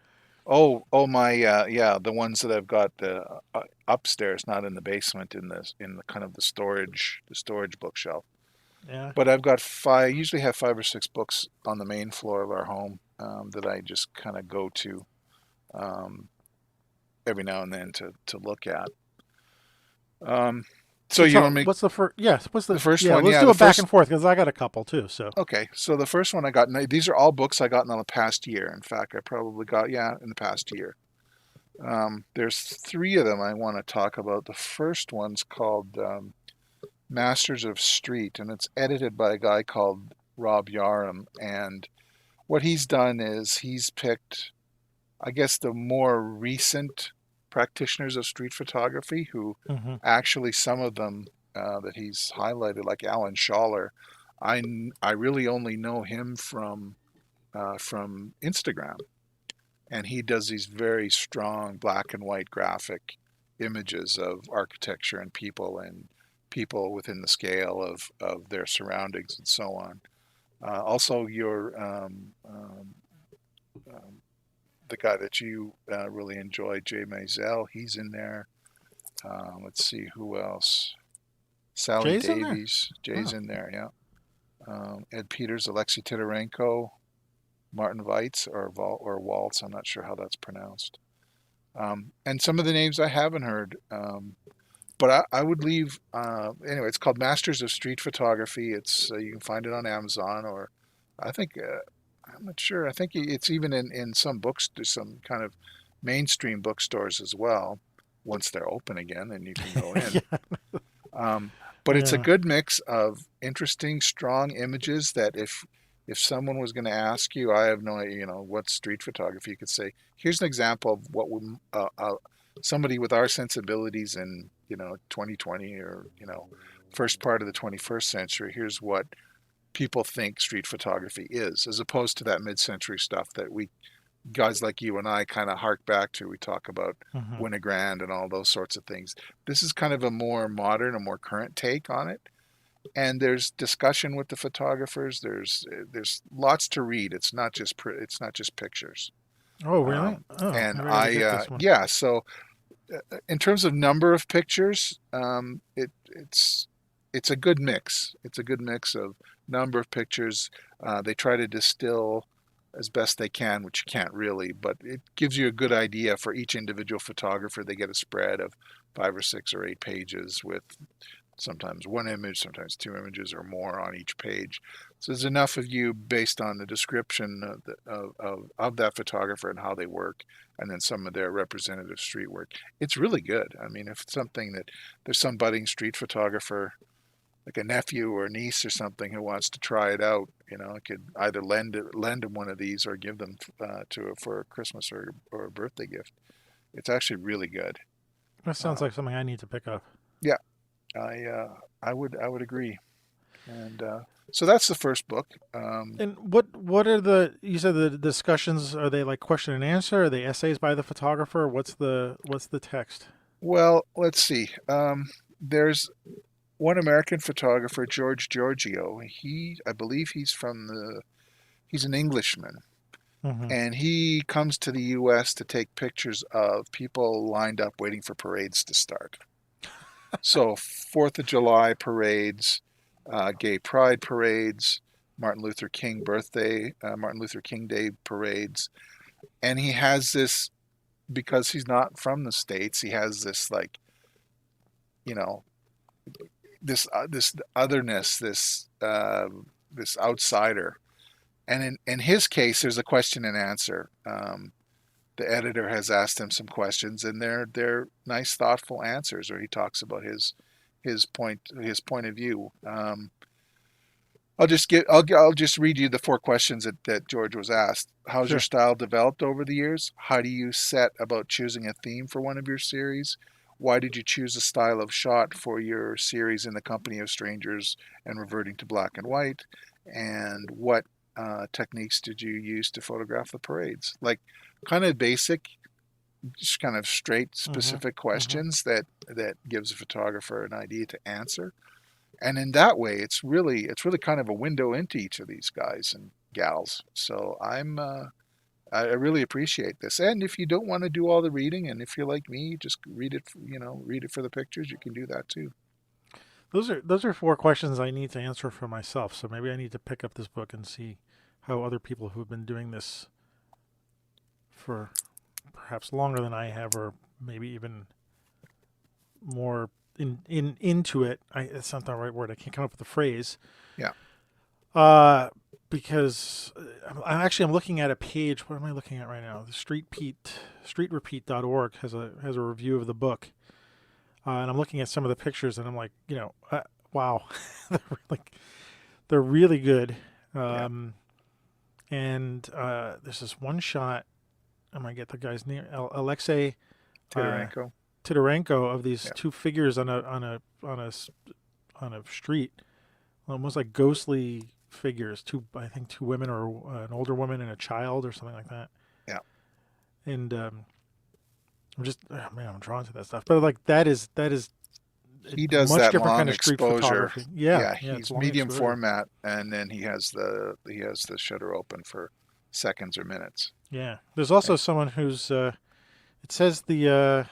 Oh, my, yeah, the ones that I've got upstairs, not in the basement, in the kind of the storage bookshelf.
Yeah.
But I've got usually have 5 or 6 books on the main floor of our home that I just kind of go to um, every now and then to look at. Um, so
So
you
tell
want me
what's the first? Yes. What's
the
the?
first
Yeah.
one?
Let's
Yeah,
do
the
a back and
first.
forth because I got a couple too. So
Okay, so the first one I got. These are all books I got in the past year. In fact, I probably got in the past year. There's 3 of them I want to talk about. The first one's called Masters of Street, and it's edited by a guy called Rob Yarum. And what he's done is he's picked, I guess, the more recent practitioners of street photography who
hmm
actually, some of them that he's highlighted, like Alan Schaller, I really only know him from Instagram, and he does these very strong black and white graphic images of architecture and people within the scale of their surroundings and so on. Also, the guy that you really enjoy, Jay Maisel, he's in there. Let's see who else. Sally
Jay's in there.
Davies, Jay's
Oh,
in there, yeah. Ed Peters, Alexei Titarenko, Martin Weitz, or Waltz, I'm not sure how that's pronounced. And some of the names I haven't heard, but I would leave. Anyway, it's called Masters of Street Photography. It's you can find it on Amazon, or I think I'm not sure. I think it's even in some books, some kind of mainstream bookstores as well. Once they're open again, and you can go in.
yeah.
Um, but it's a
Yeah.
good mix of interesting, strong images that if someone was going to ask you, I have no idea, what's street photography, you could say, here's an example of what somebody with our sensibilities in, 2020 or, first part of the 21st century, here's what people think street photography is, as opposed to that mid-century stuff that we guys like you and I kind of hark back to. We talk about
hmm
Winogrand and all those sorts of things. This is kind of a more modern, a more current take on it. And there's discussion with the photographers. There's lots to read. It's not just pictures.
Oh, really?
Um,
Oh,
and
maybe I got to get this one.
yeah. So in terms of number of pictures, it's a good mix. It's a good mix of number of pictures. They try to distill as best they can, which you can't really, but it gives you a good idea for each individual photographer. They get a spread of 5 or 6 or 8 pages with sometimes one image, sometimes 2 images or more on each page. So there's enough of you based on the description of that photographer and how they work, and then some of their representative street work. It's really good. I mean, if it's something that there's some budding street photographer, like a nephew or a niece or something, who wants to try it out, I could either lend them one of these or give them for a Christmas or a birthday gift. It's actually really good.
That sounds like something I need to pick up.
Yeah, I would agree. And so that's the first book.
And what are you said the discussions, are they like question and answer? Are they essays by the photographer? What's the text?
Well, let's see. There's one American photographer, George Giorgio. I believe he's an Englishman.
Mm-hmm.
And he comes to the U.S. to take pictures of people lined up waiting for parades to start. So 4th of July parades, gay pride parades, Martin Luther King Day parades. And he has this, because he's not from the States, he has this this otherness, this outsider. And in his case, there's a question and answer. The editor has asked him some questions, and they're nice, thoughtful answers, where he talks about his point of view. I'll just read you the 4 questions that George was asked. How's
Sure.
your style developed over the years? How do you set about choosing a theme for one of your series? Why did you choose a style of shot for your series In the Company of Strangers and reverting to black and white? And what techniques did you use to photograph the parades? Like, kind of basic, just kind of straight, specific questions that gives a photographer an idea to answer. And in that way, it's really kind of a window into each of these guys and gals. So I really appreciate this. And if you don't want to do all the reading, and if you're like me, just read it for the pictures, you can do that too.
Those are 4 questions I need to answer for myself. So maybe I need to pick up this book and see how other people who've been doing this for perhaps longer than I have, or maybe even more into it. It's not the right word. I can't come up with the phrase.
Yeah.
Because I'm looking at a page. What am I looking at right now? The streetrepeat.org has a review of the book. And I'm looking at some of the pictures, and I'm like, wow, they're really good. And there's this one shot. I might get the guy's name, Alexei Tidorenko, of these 2 figures on a street, almost like ghostly figures. I think 2 women, or an older woman and a child, or something like that.
Yeah.
And I'm drawn to that stuff. But like that is
he does
much
that
different
long
kind of street
exposure.
photography. Yeah,
he's medium format, and then he has the shutter open for seconds or minutes.
Yeah, there's also someone who's. It says the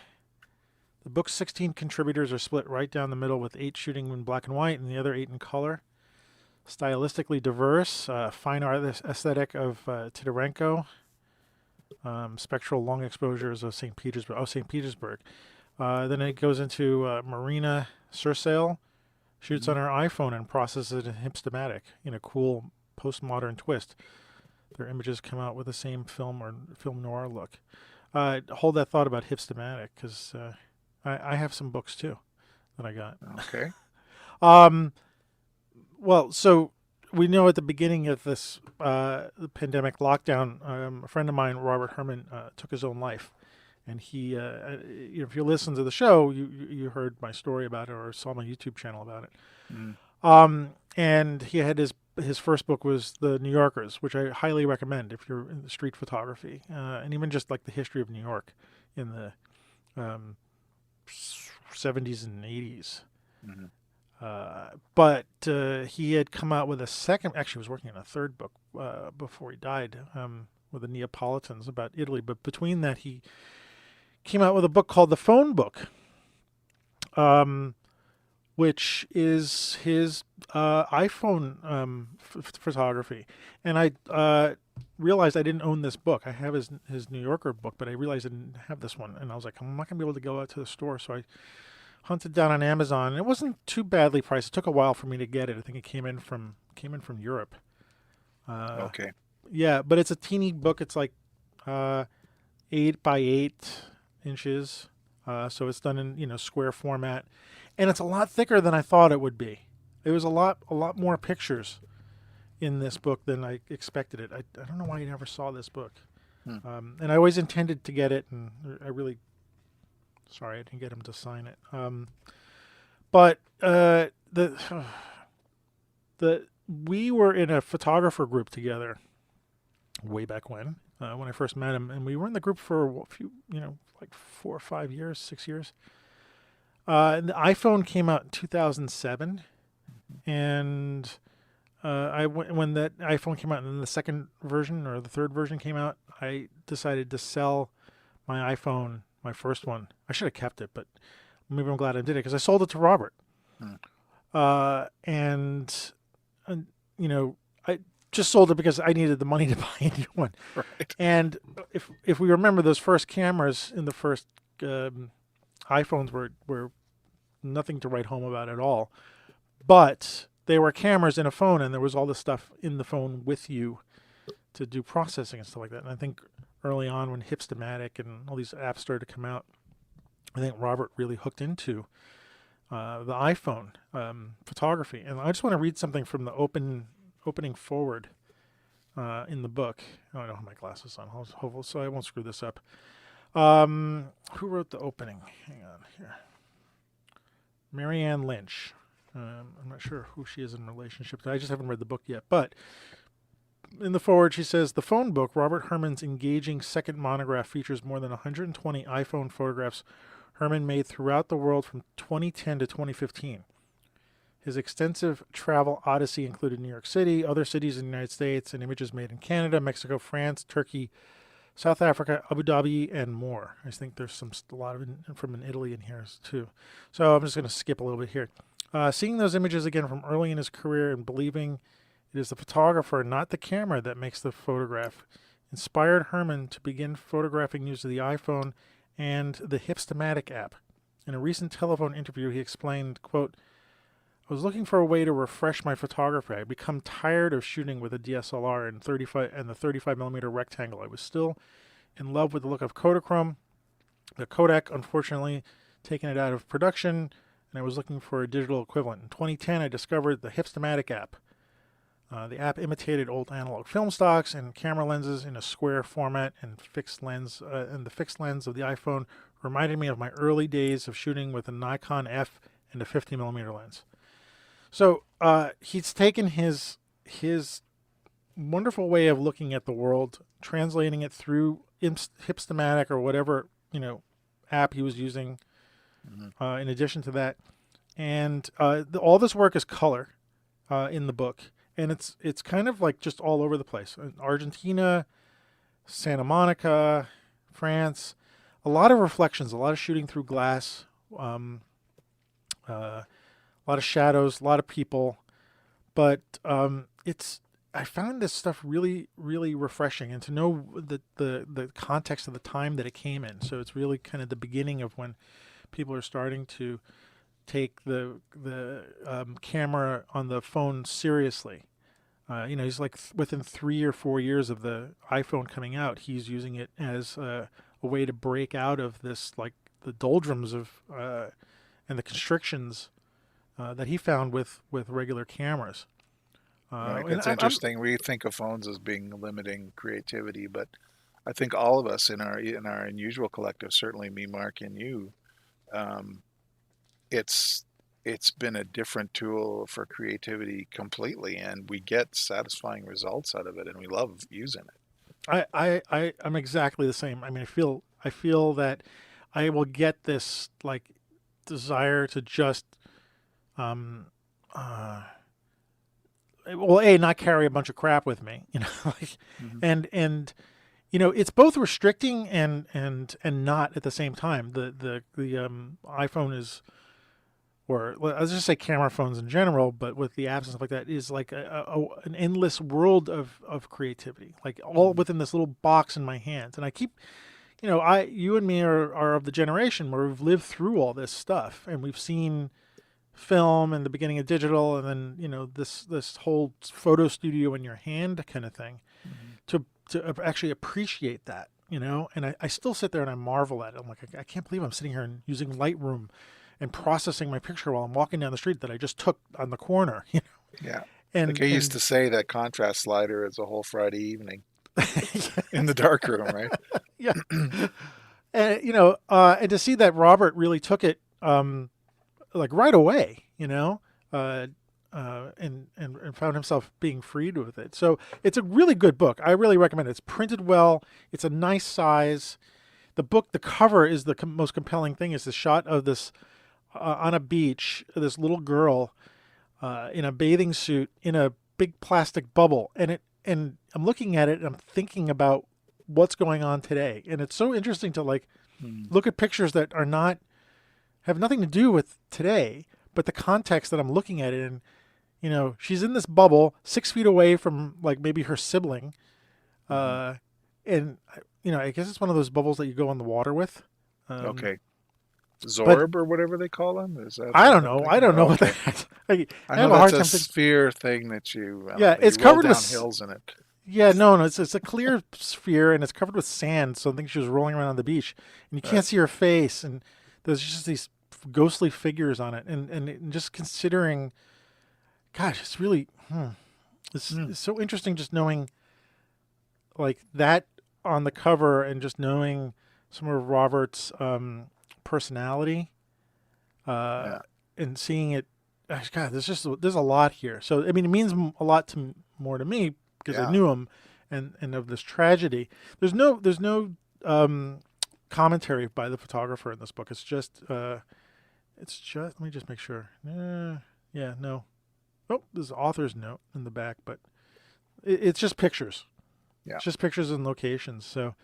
book's 16 contributors are split right down the middle, with 8 shooting in black and white and the other 8 in color. Stylistically diverse, fine art aesthetic of Tidorenko. Spectral long exposures of St. Petersburg. Then it goes into Marina Sursail, shoots on her iPhone and processes it in Hipstamatic in a cool postmodern twist. Their images come out with the same film noir look. Hold that thought about Hipstamatic, because I have some books too that I got.
Okay.
Well, so we know at the beginning of this the pandemic lockdown, a friend of mine, Robert Herman, took his own life. And he, if you listen to the show, you heard my story about it, or saw my YouTube channel about it. And he had his first book was The New Yorkers, which I highly recommend if you're into street photography, and even just like the history of New York in the 70s and 80s. But he had come out with a second. Actually, he was working on a third book before he died, with the Neapolitans about Italy. But between that, he came out with a book called The Phone Book, which is his iPhone photography, and I realized I didn't own this book. I have his New Yorker book, but I realized I didn't have this one, and I was like, I'm not gonna be able to go out to the store, so I hunted down on Amazon, and it wasn't too badly priced. It took a while for me to get it. I think it came in from Europe.
Okay.
Yeah, but it's a teeny book. It's like 8 by 8 inches, so it's done in square format, and it's a lot thicker than I thought it would be. It was a lot more pictures in this book than I expected it. I don't know why I never saw this book, and I always intended to get it, and sorry I didn't get him to sign it. But we were in a photographer group together way back when I first met him, and we were in the group for a few, like 4 or 5 years, 6 years. And the iPhone came out in 2007, and when that iPhone came out, and then the second version or the third version came out, I decided to sell my iPhone, my first one. I should have kept it, but maybe I'm glad I did it because I sold it to Robert. And I just sold it because I needed the money to buy a new one.
Right.
And if we remember, those first cameras in the first iPhones were nothing to write home about at all. But they were cameras in a phone, and there was all this stuff in the phone with you to do processing and stuff like that. And I think early on when Hipstamatic and all these apps started to come out, I think Robert really hooked into the iPhone photography. And I just want to read something from the opening forward in the book. Oh, I don't have my glasses on, hopefully, so I won't screw this up. Who wrote the opening? Hang on here. Marianne Lynch. I'm not sure who she is in relationship to. I just haven't read the book yet. But in the forward, she says, the phone book, Robert Herman's engaging second monograph, features more than 120 iPhone photographs Herman made throughout the world from 2010 to 2015. His extensive travel odyssey included New York City, other cities in the United States, and images made in Canada, Mexico, France, Turkey, South Africa, Abu Dhabi, and more. I think there's a lot of from Italy in here too. So I'm just going to skip a little bit here. Seeing those images again from early in his career and believing it is the photographer, not the camera, that makes the photograph, inspired Herman to begin photographing use of the iPhone and the Hipstamatic app. In a recent telephone interview, he explained, quote, I was looking for a way to refresh my photography. I'd become tired of shooting with a DSLR and the 35 millimeter rectangle. I was still in love with the look of Kodachrome. The Kodak, unfortunately, taken it out of production, and I was looking for a digital equivalent. In 2010, I discovered the Hipstamatic app. The app imitated old analog film stocks and camera lenses in a square format, and fixed lens. And the fixed lens of the iPhone reminded me of my early days of shooting with a Nikon F and a 50 millimeter lens. So he's taken his wonderful way of looking at the world, translating it through Hipstamatic or whatever app he was using. In addition to that, and all this work is color in the book, and it's kind of like just all over the place. Argentina, Santa Monica, France, a lot of reflections, a lot of shooting through glass. A lot of shadows, a lot of people, but I found this stuff really, really refreshing, and to know the context of the time that it came in. So it's really kind of the beginning of when people are starting to take the camera on the phone seriously. He's like within 3 or 4 years of the iPhone coming out, he's using it as a way to break out of this, like the doldrums of and the constrictions that he found with regular cameras.
Right. It's interesting. We think of phones as being limiting creativity, but I think all of us in our unusual collective, certainly me, Mark, and you, it's been a different tool for creativity completely, and we get satisfying results out of it, and we love using it.
I'm exactly the same. I mean, I feel that I will get this like desire to just not carry a bunch of crap with me, and it's both restricting and not at the same time. The iPhone is or let's just say camera phones in general, but with the apps and stuff like that, is like an endless world of creativity, like all within this little box in my hands. And I keep, you and me are of the generation where we've lived through all this stuff, and we've seen film and the beginning of digital, and then this whole photo studio in your hand kind of thing, to actually appreciate that, and I still sit there and I marvel at it. I'm like, I can't believe I'm sitting here and using Lightroom and processing my picture while I'm walking down the street that I just took on the corner.
Yeah.
And
Like I used to say, that contrast slider is a whole Friday evening in the darkroom, right?
yeah. And and to see that Robert really took it like right away, and found himself being freed with it. So it's a really good book. I really recommend it. It's printed well. It's a nice size. The cover is the most compelling thing. Is the shot of this on a beach, this little girl in a bathing suit in a big plastic bubble, and I'm looking at it and I'm thinking about what's going on today, and it's so interesting to look at pictures that have nothing to do with today, but the context that I'm looking at it in. She's in this bubble 6 feet away from like maybe her sibling, and I guess it's one of those bubbles that you go on the water with.
Okay. Zorb or whatever they call them? Is that?
I don't know. I don't know what
Okay.
that. I
I
have
know
a hard
that's a
time.
sphere thing that you
Yeah,
you
it's
roll
covered
down
with
hills in it.
Yeah, no, it's a clear sphere and it's covered with sand. So I think she was rolling around on the beach, and you can't see her face, and there's just these ghostly figures on it, and just considering, gosh, it's really, it's so interesting just knowing like that on the cover and just knowing some of Robert's personality,
Yeah.
and seeing it. Gosh, God, there's a lot here. So I mean, it means a lot more to me because I
Yeah.
knew him, and of this tragedy. There's no commentary by the photographer in this book. It's just let me just make sure. Yeah, no. Oh, there's an author's note in the back, but it's just pictures.
Yeah.
It's just pictures and locations. So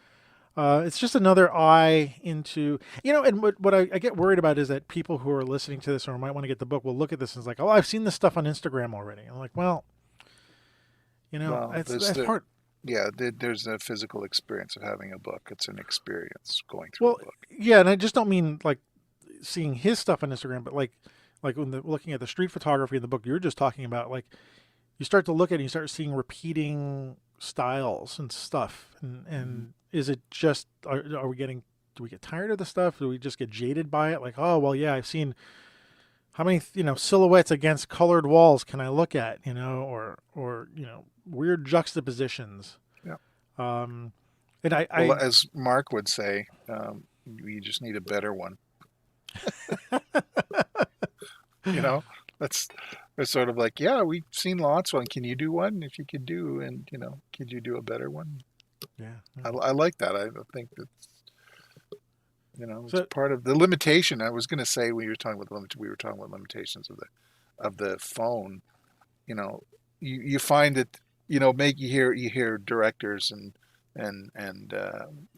it's just another eye into, and what I get worried about is that people who are listening to this or might want to get the book will look at this and it's like, oh, I've seen this stuff on Instagram already. I'm like, well,
Well,
that's part.
there's a physical experience of having a book. It's an experience going through
Well,
a book.
yeah, and I just don't mean like seeing his stuff on Instagram, but like when looking at the street photography in the book you're just talking about, like you start to look at it and you start seeing repeating styles and stuff, and is it just are we getting, do we get tired of the stuff? Do we just get jaded by it? Like, oh well, yeah, I've seen how many silhouettes against colored walls can I look at, or weird juxtapositions.
Yeah.
And
Well, as Mark would say, you just need a better one. That's it's sort of like, yeah, we've seen lots of one. Can you do one? If you could do, and could you do a better one?
yeah.
I like that. I think that it's
So
part of the limitation. I was going to say we were talking about limitations of the phone. You find that you hear directors and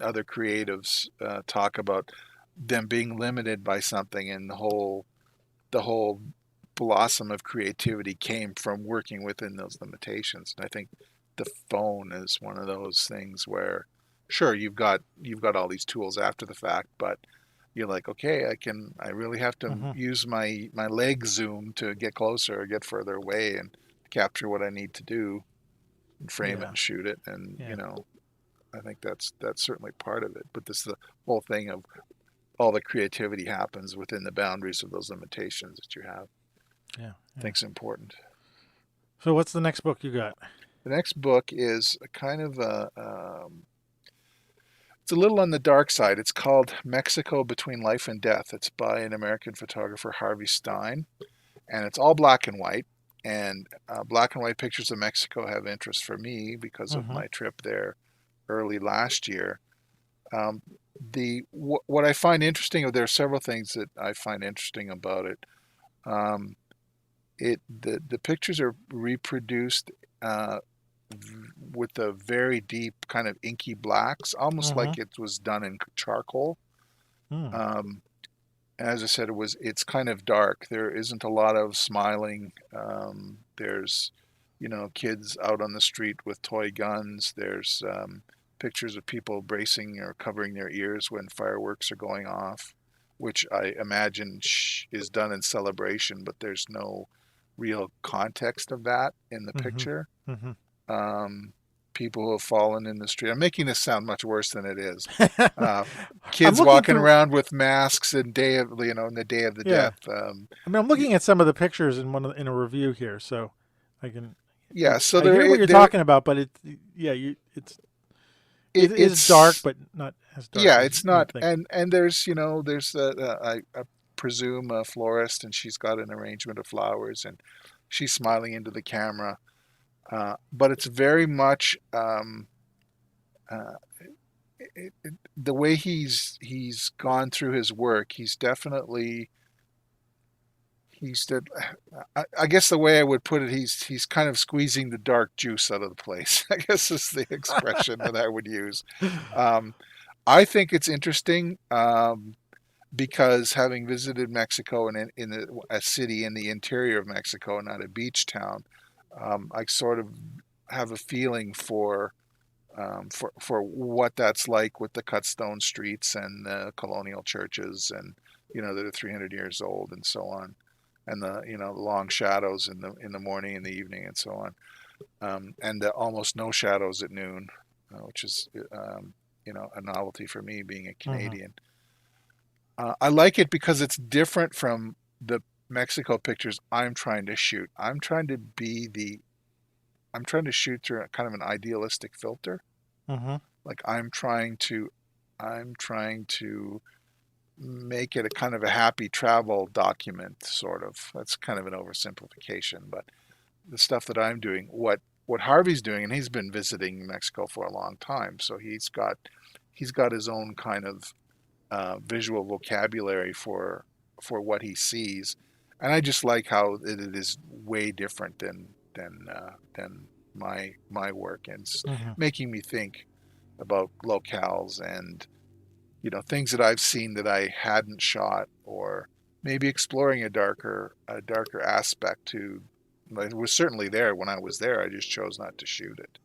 other creatives talk about them being limited by something, and the whole blossom of creativity came from working within those limitations. And I think the phone is one of those things where, sure, you've got all these tools after the fact, but you're like, okay, I really have to use my leg zoom to get closer or get further away and capture what I need to do and frame it and shoot it. And I think that's certainly part of it. But the whole thing of all the creativity happens within the boundaries of those limitations that you have.
Yeah.
I think it's important.
So what's the next book you got?
The next book is a kind of it's a little on the dark side. It's called Mexico Between Life and Death. It's by an American photographer, Harvey Stein, and it's all black and white. And black and white pictures of Mexico have interest for me because of my trip there early last year. What I find interesting, there are several things that I find interesting about it. The pictures are reproduced with a very deep kind of inky blacks, almost like it was done in charcoal. as I said, it's kind of dark. There isn't a lot of smiling. There's, kids out on the street with toy guns. There's pictures of people bracing or covering their ears when fireworks are going off, which I imagine is done in celebration, but there's no real context of that in the
Mm-hmm.
picture.
Mm-hmm.
People who have fallen in the street. I'm making this sound much worse than it is. Uh,
I'm
Kids
looking
walking
through.
around with masks and in the day of the
Yeah.
death.
I mean, I'm looking at some of the pictures in a review here, so I can.
Yeah, so
I hear what you're talking about, but it is dark,
it's
but not as dark
yeah,
as
it's
you would
not.
think.
And there's I presume a florist, and she's got an arrangement of flowers, and she's smiling into the camera. But it's very much uh, the way he's gone through his work. I guess the way I would put it, he's kind of squeezing the dark juice out of the place. I guess is the expression that I would use. Um, I think it's interesting because having visited Mexico and a city in the interior of Mexico, not a beach town, I sort of have a feeling for what that's like with the cut stone streets and the colonial churches, and that are 300 years old and so on, and the long shadows in the morning and the evening and so on, and the almost no shadows at noon, which is a novelty for me being a
Mm-hmm.
Canadian. I like it because it's different from the Mexico pictures I'm trying to shoot. I'm trying to shoot through kind of an idealistic filter.
Mm-hmm.
Like I'm trying to make it a kind of a happy travel document, sort of. That's kind of an oversimplification, but the stuff that I'm doing, what Harvey's doing, and he's been visiting Mexico for a long time, so he's got his own kind of visual vocabulary for what he sees, and I just like how it is way different than my work, and it's
Mm-hmm.
making me think about locales and things that I've seen that I hadn't shot, or maybe exploring a darker aspect to. It was certainly there when I was there. I just chose not to shoot it.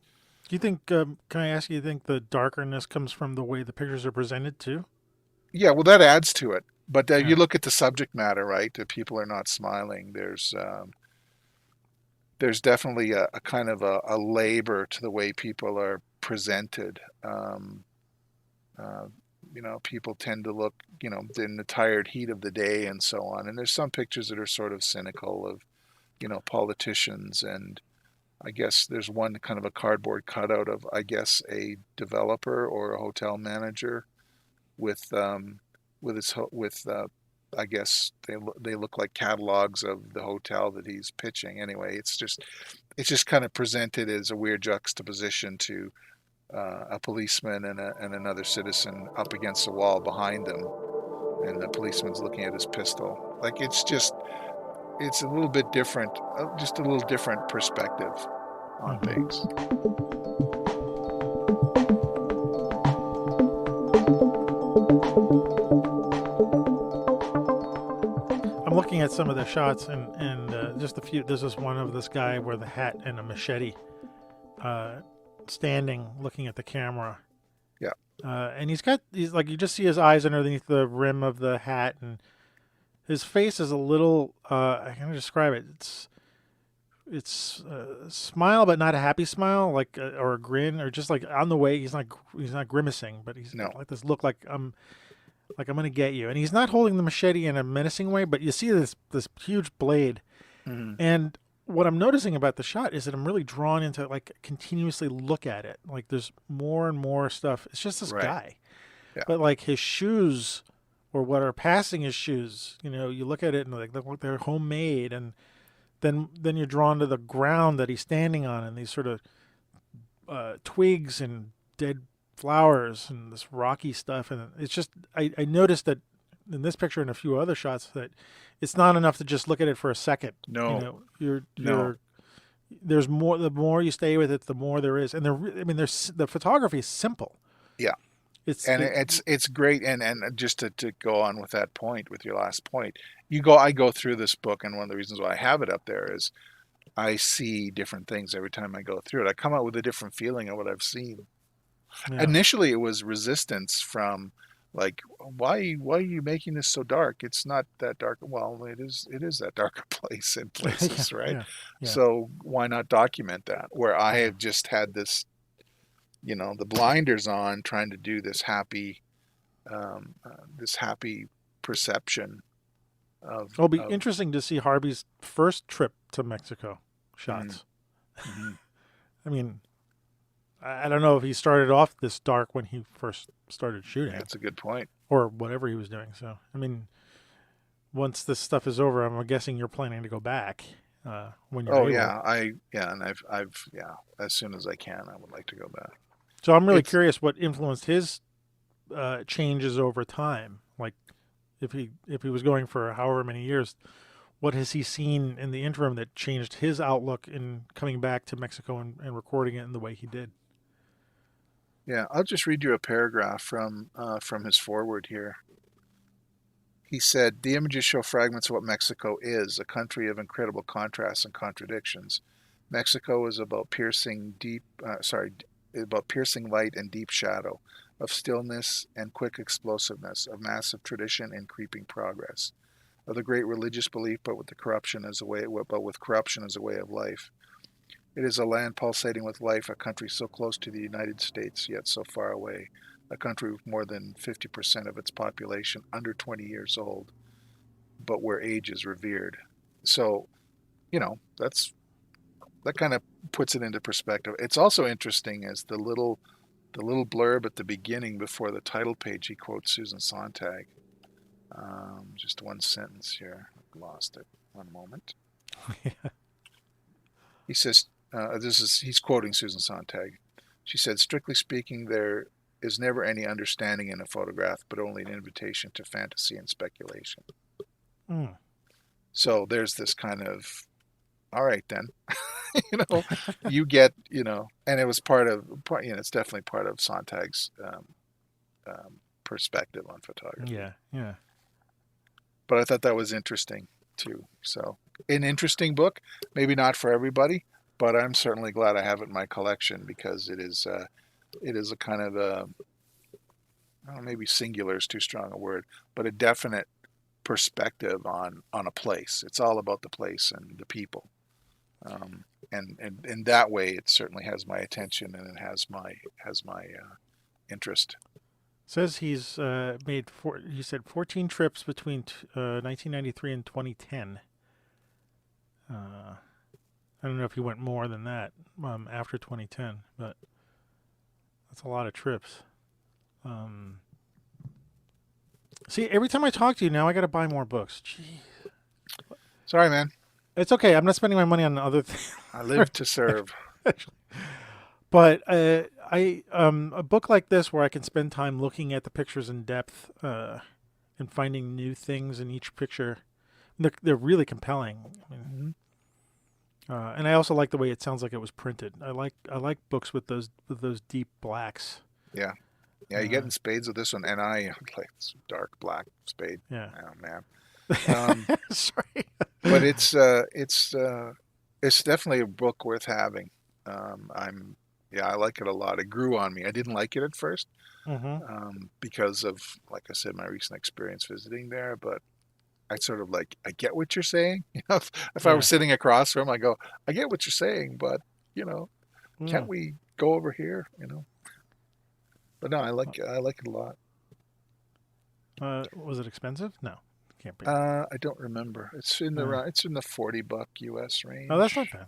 Do you think? Can I ask you? You think the darkness comes from the way the pictures are presented too?
Yeah, well, that adds to it. But you
Yeah.
look at the subject matter, right? The people are not smiling. There's definitely a kind of a labor to the way people are presented. Uh, People tend to look, in the tired heat of the day and so on. And there's some pictures that are sort of cynical of, politicians. And I guess there's one kind of a cardboard cutout of, I guess, a developer or a hotel manager with I guess they look like catalogs of the hotel that he's pitching. Anyway, it's just kind of presented as a weird juxtaposition to a policeman and another citizen up against the wall behind them, and the policeman's looking at his pistol. Like it's a little bit different, just a little different perspective on
Mm-hmm.
things.
I'm looking at some of the shots and just a few. There's this one of this guy with a hat and a machete, uh, standing looking at the camera.
Yeah.
And he's like, you just see his eyes underneath the rim of the hat, and his face is a little. I can't describe it. It's a smile, but not a happy smile, like or a grin, or just like on the way. He's not grimacing, but he's
No.
got like this look like I'm gonna get you. And he's not holding the machete in a menacing way, but you see this huge blade.
Hmm.
And what I'm noticing about the shot is that I'm really drawn into like continuously look at it. Like there's more and more stuff. It's just this
Right.
guy.
Yeah.
But like his shoes or what are passing his shoes, you look at it and like they're homemade, and then you're drawn to the ground that he's standing on and these sort of twigs and dead flowers and this rocky stuff. And it's just I noticed that in this picture and a few other shots that it's not enough to just look at it for a second.
No. No.
You're there's more. The more you stay with it, the more there is. And I mean, there's the photography is simple.
Yeah. It's great. And just to go on with that point, with your last point, I go through this book, and one of the reasons why I have it up there is I see different things every time I go through it. I come out with a different feeling of what I've seen.
Yeah.
Initially, it was resistance from like, why are you making this so dark? It's not that dark. Well, it is that dark a place in places,
Yeah,
right?
yeah, yeah.
So why not document that? Where I have just had this, the blinders on, trying to do this happy perception
It'll be
of
interesting to see Harvey's first trip to Mexico shots.
Mhm.
I mean, I don't know if he started off this dark when he first started shooting
That's a good point.
or whatever he was doing. So, I mean, once this stuff is over, I'm guessing you're planning to go back when you're
Oh
able.
yeah, and I've as soon as I can, I would like to go back.
So I'm really
It's
curious what influenced his changes over time. Like, if he was going for however many years, what has he seen in the interim that changed his outlook in coming back to Mexico and recording it in the way he did?
Yeah, I'll just read you a paragraph from his foreword here. He said, "The images show fragments of what Mexico is, a country of incredible contrasts and contradictions. Mexico is about about piercing light and deep shadow, of stillness and quick explosiveness, of massive tradition and creeping progress, of the great religious belief, but with corruption as a way of life. It is a land pulsating with life, a country so close to the United States, yet so far away, a country with more than 50% of its population under 20 years old, but where age is revered." So, that kind of puts it into perspective. It's also interesting as the little blurb at the beginning before the title page, he quotes Susan Sontag. Just one sentence here. I've lost it. One moment. He says, he's quoting Susan Sontag. She said, "Strictly speaking, there is never any understanding in a photograph, but only an invitation to fantasy and speculation."
Mm.
So there's this kind of, all right then, you get, and it was it's definitely part of Sontag's perspective on photography.
Yeah, yeah.
But I thought that was interesting too. So an interesting book, maybe not for everybody, but I'm certainly glad I have it in my collection because it is a kind of I don't know, maybe singular is too strong a word, but a definite perspective on a place. It's all about the place and the people. And in that way, it certainly has my attention and it has my interest.
Says he's made he said 14 trips between 1993 and 2010. I don't know if he went more than that after 2010, but that's a lot of trips. See, every time I talk to you now, I got to buy more books. Gee.
Sorry, man.
It's okay. I'm not spending my money on other things.
I live to serve.
But a book like this where I can spend time looking at the pictures in depth and finding new things in each picture, they're really compelling. I mean, and I also like the way it sounds like it was printed. I like books with those deep blacks.
Yeah. Yeah, you get in spades with this one, and I like dark black spade.
Yeah.
Oh man.
Sorry.
But it's definitely a book worth having. I like it a lot. It grew on me. I didn't like it at first because of, like I said, my recent experience visiting there. But I sort of I get what you're saying. If I was sitting across from him, I go, I get what you're saying, but can't we go over here? But no, I like it a lot.
Was it expensive? No, can't be.
I don't remember. It's in the $40 US range.
Oh, that's not bad.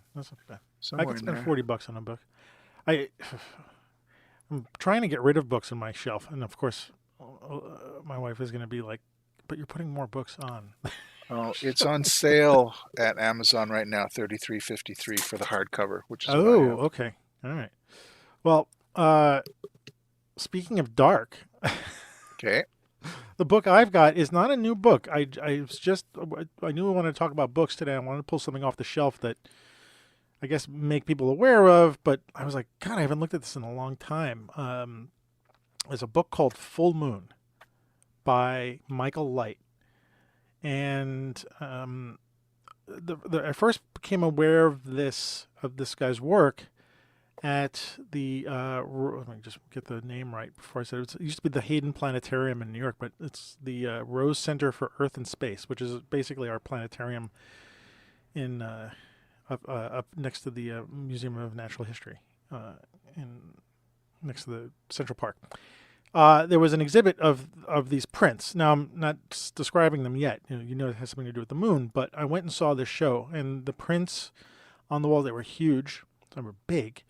Somewhere
I could
in
spend
there.
$40 on a book. I'm trying to get rid of books on my shelf, and of course, my wife is going to be like, "But you're putting more books on."
Oh, it's on sale at Amazon right now, $33.53 for the hardcover, which is what I have.
Okay, all right. Well, speaking of dark,
Okay.
the book I've got is not a new book. I knew I wanted to talk about books today. I wanted to pull something off the shelf that I guess make people aware of, but I was like, God, I haven't looked at this in a long time. is a book called Full Moon by Michael Light. And I first became aware of this guy's work at the let me just get the name right before I said it. It used to be the Hayden Planetarium in New York, but it's the Rose Center for Earth and Space, which is basically our planetarium in up next to the Museum of Natural History, next to the Central Park. There was an exhibit of these prints. Now, I'm not describing them yet. You know it has something to do with the moon, but I went and saw this show, and the prints on the wall, they were huge. They were big,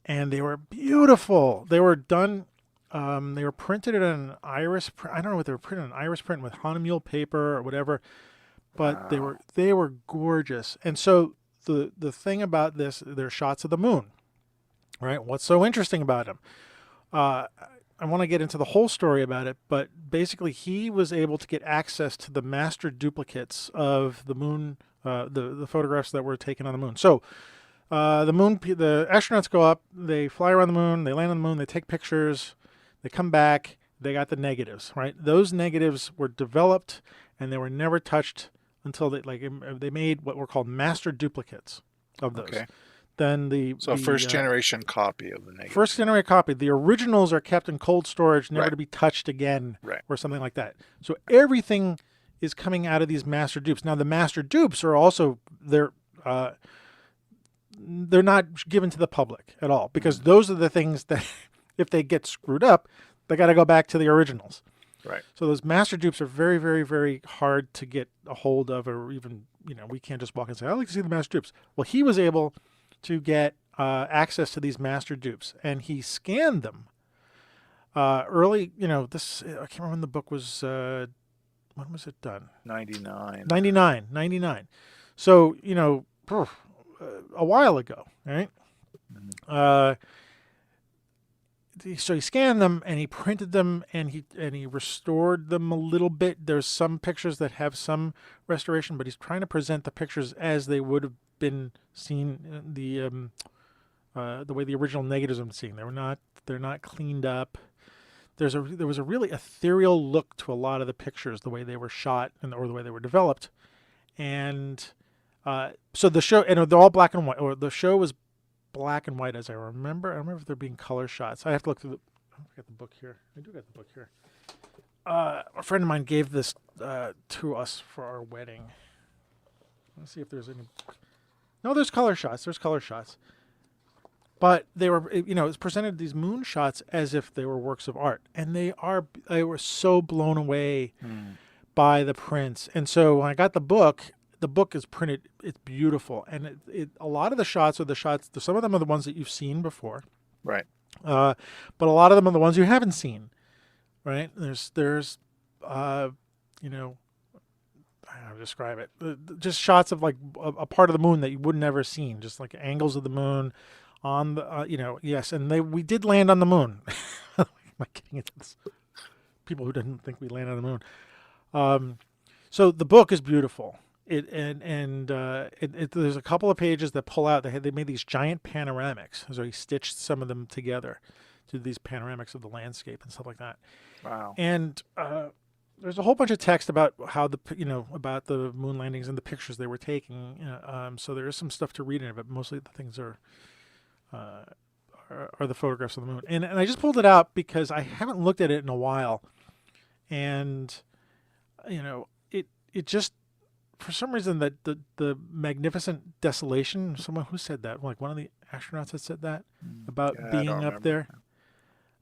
and they were beautiful. They were done, they were printed in an iris print. I don't know what they were printed in, an iris print with Hahnemuhle paper or whatever, but they were gorgeous. And so the thing about this, they're shots of the moon, right? What's so interesting about them? I want to get into the whole story about it, but basically he was able to get access to the master duplicates of the moon, the photographs that were taken on the moon. So the astronauts go up, they fly around the moon, they land on the moon, they take pictures, they come back, they got the negatives, right? Those negatives were developed and they were never touched until they made what were called master duplicates of those. Okay. Then
first generation copy of the negative.
First generation copy. The originals are kept in cold storage, never to be touched again, or something like that. So everything is coming out of these master dupes. Now the master dupes are also they're not given to the public at all, because those are the things that if they get screwed up, they got to go back to the originals.
Right.
So those master dupes are very, very, very hard to get a hold of, or even we can't just walk and say, I'd like to see the master dupes. Well, he was able to get access to these master dupes, and he scanned them early. This, I can't remember when the book was. When was it done?
99.
99. So a while ago, right? So he scanned them and he printed them and he restored them a little bit. There's some pictures that have some restoration, but he's trying to present the pictures as they would have been seen, the way the original negatives have been seen. They're not cleaned up. There was a really ethereal look to a lot of the pictures, the way they were shot or the way they were developed. And so the show, and they're all black and white, or the show was black and white as I remember. I don't remember if there being color shots. I have to look through I don't got the book here. I do got the book here. A friend of mine gave this to us for our wedding. Let's see if there's any. No, there's color shots. But they were, it's presented these moon shots as if they were works of art, and they were so blown away by the prints. And so when I got the book is printed. It's beautiful, and a lot of the shots are the shots. Some of them are the ones that you've seen before,
right?
But a lot of them are the ones you haven't seen, right? There's how to describe it. Just shots of like a part of the moon that you would never seen, just like angles of the moon on the, yes. And we did land on the moon. Am I getting into this? People who didn't think we landed on the moon. So the book is beautiful. There's a couple of pages that pull out. They made these giant panoramics. So he stitched some of them together to these panoramics of the landscape and stuff like that.
Wow.
And there's a whole bunch of text about how about the moon landings and the pictures they were taking. So there is some stuff to read in it, but mostly the things are the photographs of the moon. And I just pulled it out because I haven't looked at it in a while, and it just, for some reason, that the magnificent desolation. Someone who said that, like one of the astronauts had said that about being up there,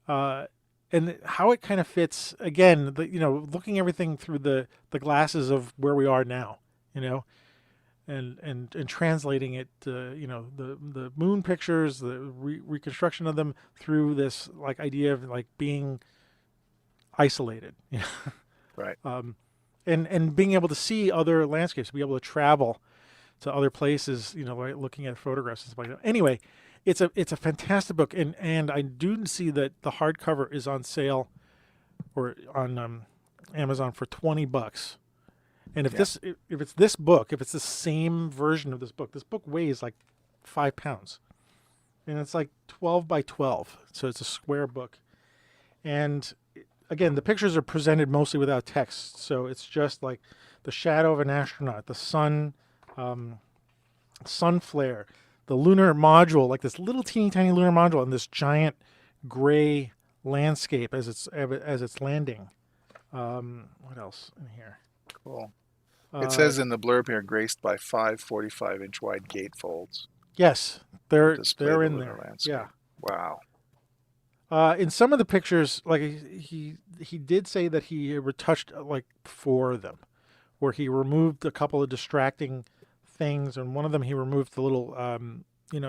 and how it kind of fits again. Looking everything through the glasses of where we are now, and translating it, the moon pictures, the reconstruction of them through this like idea of like being isolated,
right.
And being able to see other landscapes, be able to travel to other places, like looking at photographs and stuff like that. Anyway, it's a fantastic book, and I do see that the hardcover is on sale or on Amazon for $20. And if it's this book, if it's the same version of this book weighs like 5 pounds, and it's like 12 by 12, so it's a square book. And again, the pictures are presented mostly without text, so it's just like the shadow of an astronaut, the um, sun flare, the lunar module, like this little teeny tiny lunar module, and this giant gray landscape as it's landing. What else in here?
Cool. It
Uh,
says in the blurb here, graced by 5 45-inch wide gatefolds
yes,
to
they're
display
they're
the
in
lunar
there. Yeah.
landscape. Wow.
In some of the pictures, like he did say that he retouched like 4 of them, where he removed a couple of distracting things, and one of them he removed the little,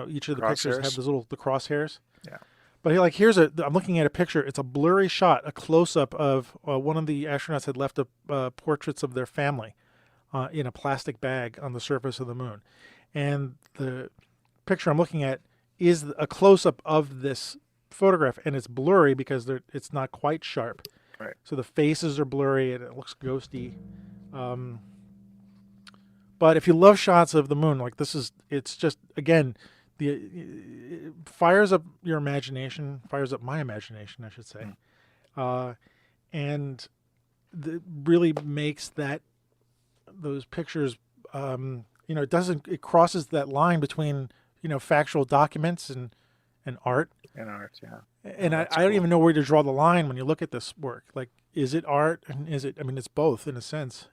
each of the pictures have
Crosshairs?
the crosshairs.
Yeah.
But I'm looking at a picture. It's a blurry shot, a close up of one of the astronauts had left portraits of their family in a plastic bag on the surface of the moon, and the picture I'm looking at is a close up of this photograph, and it's blurry because it's not quite sharp.
Right.
So the faces are blurry and it looks ghosty. Um, but if you love shots of the moon, like it's just again, it fires up your imagination, fires up my imagination, I should say, and really makes those pictures. It crosses that line between factual documents and art.
And art, yeah.
And
Oh,
I
that's
don't
cool.
even know where to draw the line when you look at this work. Like, is it art and is it? I mean, it's both in a sense,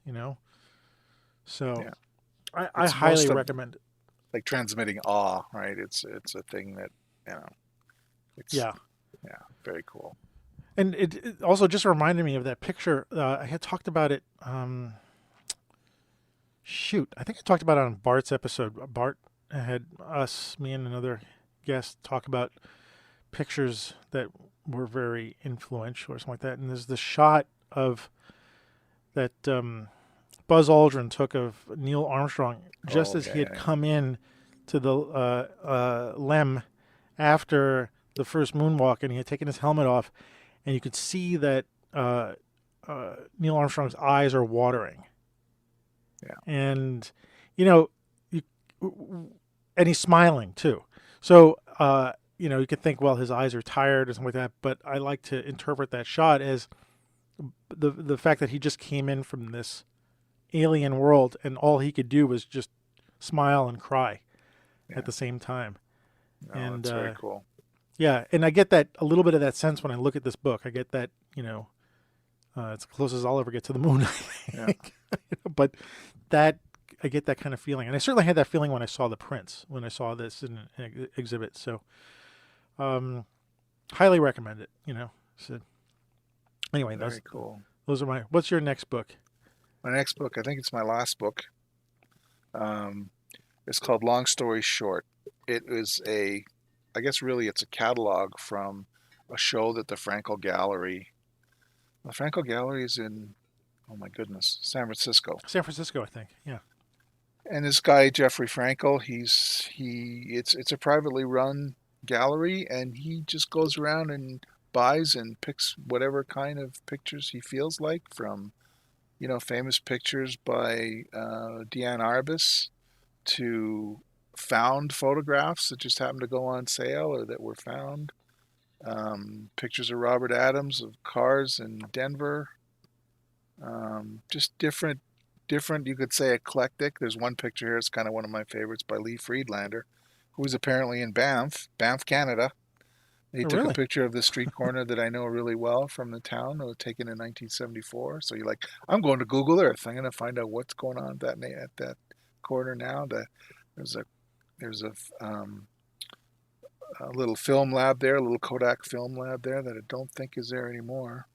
So,
Yeah.
I
It's
highly
most of
recommend it.
like transmitting awe, right? It's a thing that, it's
Yeah,
very cool.
and it also just reminded me of that picture. I had talked about it. I think I talked about it on Bart's episode. Bart had me and another guest talk about pictures that were very influential or something like that. And there's the shot of that Buzz Aldrin took of Neil Armstrong just
Oh,
as
yeah,
he had
yeah, yeah.
come in to the LEM after the first moonwalk, and he had taken his helmet off, and you could see that Neil Armstrong's eyes are watering.
Yeah.
And you and he's smiling too. So you could think, well, his eyes are tired or something like that. But I like to interpret that shot as the fact that he just came in from this alien world, and all he could do was just smile and cry at the same time.
No,
And
that's very cool.
yeah, and I get that a little bit of that sense when I look at this book. I get that it's the closest I'll ever get to the moon. I think. But that I get that kind of feeling, and I certainly had that feeling when I saw the prints, when I saw this in an exhibit. So, highly recommend it. So anyway,
Very cool.
those are my. What's your next book?
My next book, I think it's my last book. It's called Long Story Short. It is I guess really it's a catalog from a show that the Frankel Gallery is in, oh my goodness, San Francisco.
San Francisco, I think. Yeah.
And this guy, Jeffrey Frankel, it's a privately run gallery, and he just goes around and buys and picks whatever kind of pictures he feels like, from famous pictures by Diane Arbus to found photographs that just happened to go on sale or that were found. Pictures of Robert Adams of cars in Denver. Just different, you could say eclectic. There's one picture here, it's kind of one of my favorites, by Lee Friedlander, who was apparently in Banff, Canada. He took
really?
a picture of the street corner that I know really well from the town. It was taken in 1974. So you're like, I'm going to Google Earth. I'm going to find out what's going on at that corner now. There's a little film lab there, a little Kodak film lab there that I don't think is there anymore.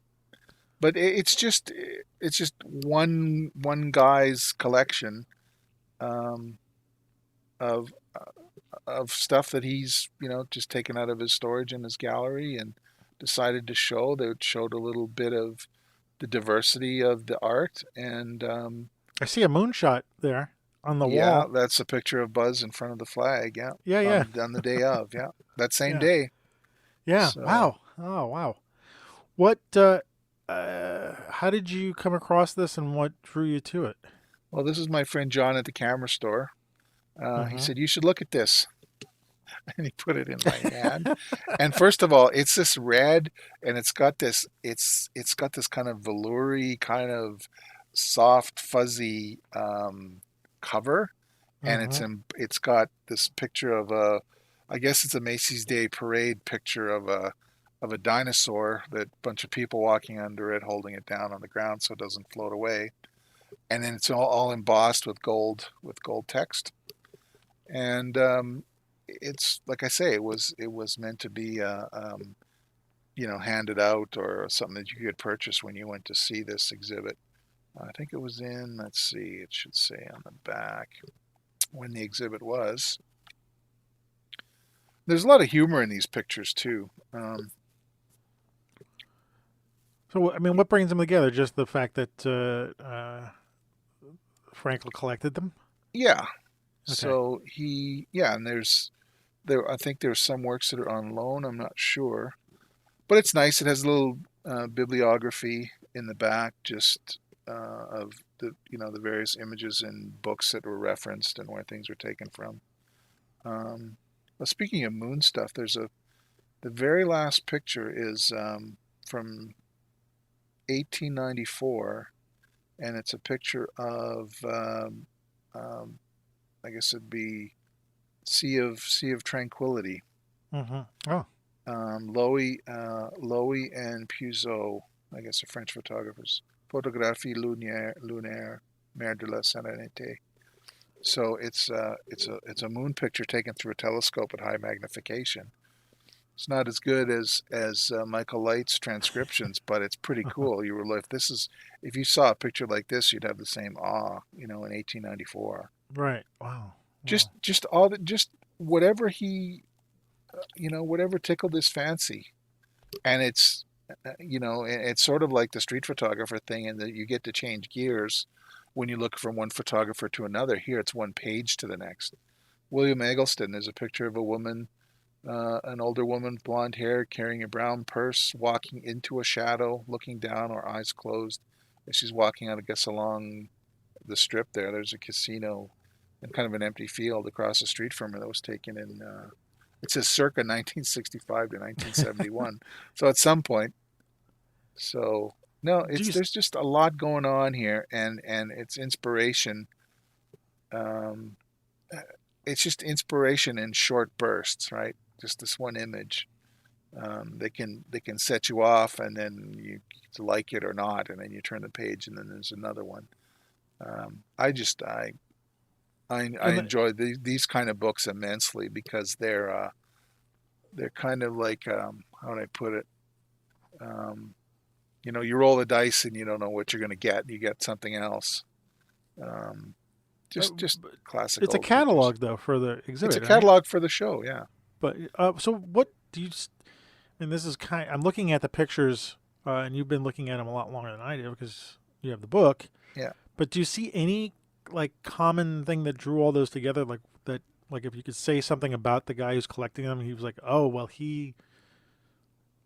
But it's just one guy's collection of stuff that he's just taken out of his storage in his gallery and decided to show. That showed a little bit of the diversity of the art. And
I see a moonshot there on the
yeah,
wall.
that's a picture of Buzz in front of the flag. Yeah,
Yeah.
on the day of, yeah, that same
Yeah.
day.
Yeah.
So,
Wow. Oh, wow. What? How did you come across this, and what drew you to it?
well, this is my friend John at the camera store. He
Mm-hmm.
said, you should look at this. and he put it in my hand. And first of all, it's this red, and it's got this kind of veloury, kind of soft, fuzzy cover, and
Mm-hmm.
it's got this picture of a, I guess it's a Macy's Day Parade picture of a dinosaur, that bunch of people walking under it, holding it down on the ground so it doesn't float away. And then it's all embossed with gold text. And it's like I say, it was meant to be handed out, or something that you could purchase when you went to see this exhibit. I think it was in, let's see, it should say on the back when the exhibit was. There's a lot of humor in these pictures too.
So, I mean, what brings them together? Just the fact that Frankel collected them?
Yeah.
Okay.
So and I think there's some works that are on loan. I'm not sure, but it's nice. It has a little bibliography in the back, just of the various images and books that were referenced and where things were taken from. But speaking of moon stuff, the very last picture is from 1894, and it's a picture of I guess it'd be Sea of Tranquility.
Mm-hmm. Oh,
Loewy and Puzeau, I guess, are French photographers. Photographie lunaire, Mer de la Sérénité. So it's a moon picture taken through a telescope at high magnification. It's not as good as Michael Light's transcriptions, but it's pretty cool. If you saw a picture like this, you'd have the same awe, in 1894.
right. Wow.
Just
Wow.
just all the just whatever whatever tickled his fancy. And it's sort of like the street photographer thing, in that you get to change gears when you look from one photographer to another. Here it's one page to the next. William Eggleston is a picture of a woman, an older woman, blonde hair, carrying a brown purse, walking into a shadow, looking down, or eyes closed. As she's walking out, I guess, along the strip there. There's a casino and kind of an empty field across the street from her, that was taken in, it says circa 1965 to 1971. So at some point. So no,
Do you?
there's just a lot going on here, and it's inspiration. Um, it's just inspiration in short bursts, right? Just this one image. They can set you off, and then you like it or not, and then you turn the page, and then there's another one. I just I
And the,
enjoy these kind of books immensely, because they're kind of like, how do I put it? Um, you roll the dice and you don't know what you're going to get. You get something else. Um,
uh,
just classic
it's a
old pictures.
catalog though for the
It's a
exhibit, right?
catalog for the show, yeah.
But so what do you? And this is kind. I'm looking at the pictures, and you've been looking at them a lot longer than I do because you have the book.
Yeah.
But do you see any like common thing that drew all those together? Like that, like if you could say something about the guy who's collecting them, he was like, oh well, he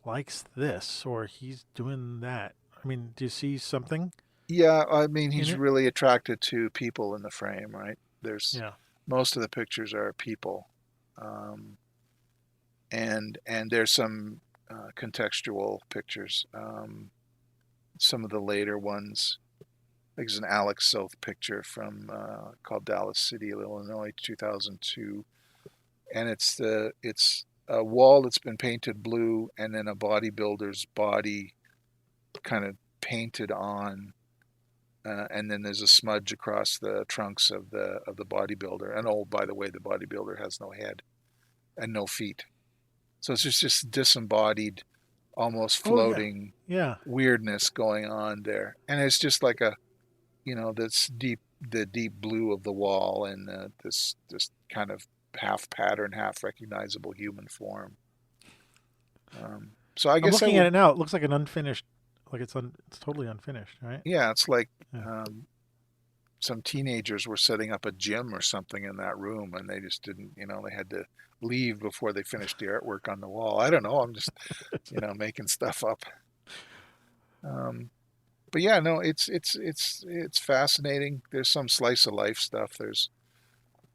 likes this or he's doing that. I mean, do you see something
Yeah, I mean,
in
he's
it?
really attracted to people in the frame, right? There's
Yeah.
Most of the pictures are people, um, and there's some contextual pictures. Some of the later ones, like there's an Alex South picture from called Dallas City, Illinois, 2002, and it's a wall that's been painted blue, and then a bodybuilder's body kind of painted on, and then there's a smudge across the trunks of the bodybuilder. And oh, by the way, the bodybuilder has no head and no feet, so it's just disembodied, almost
Oh yeah.
floating
Yeah.
weirdness going on there. And it's just like this the deep blue of the wall, and this kind of half pattern, half recognizable human form. So I
I'm
guess I
looking at
would,
it now. It looks like an unfinished. Like it's totally unfinished, right?
yeah, it's like
Yeah.
some teenagers were setting up a gym or something in that room, and they just didn't, they had to leave before they finished the artwork on the wall. I don't know. I'm just, making stuff up. Um, but yeah, no, it's fascinating. There's some slice of life stuff. There's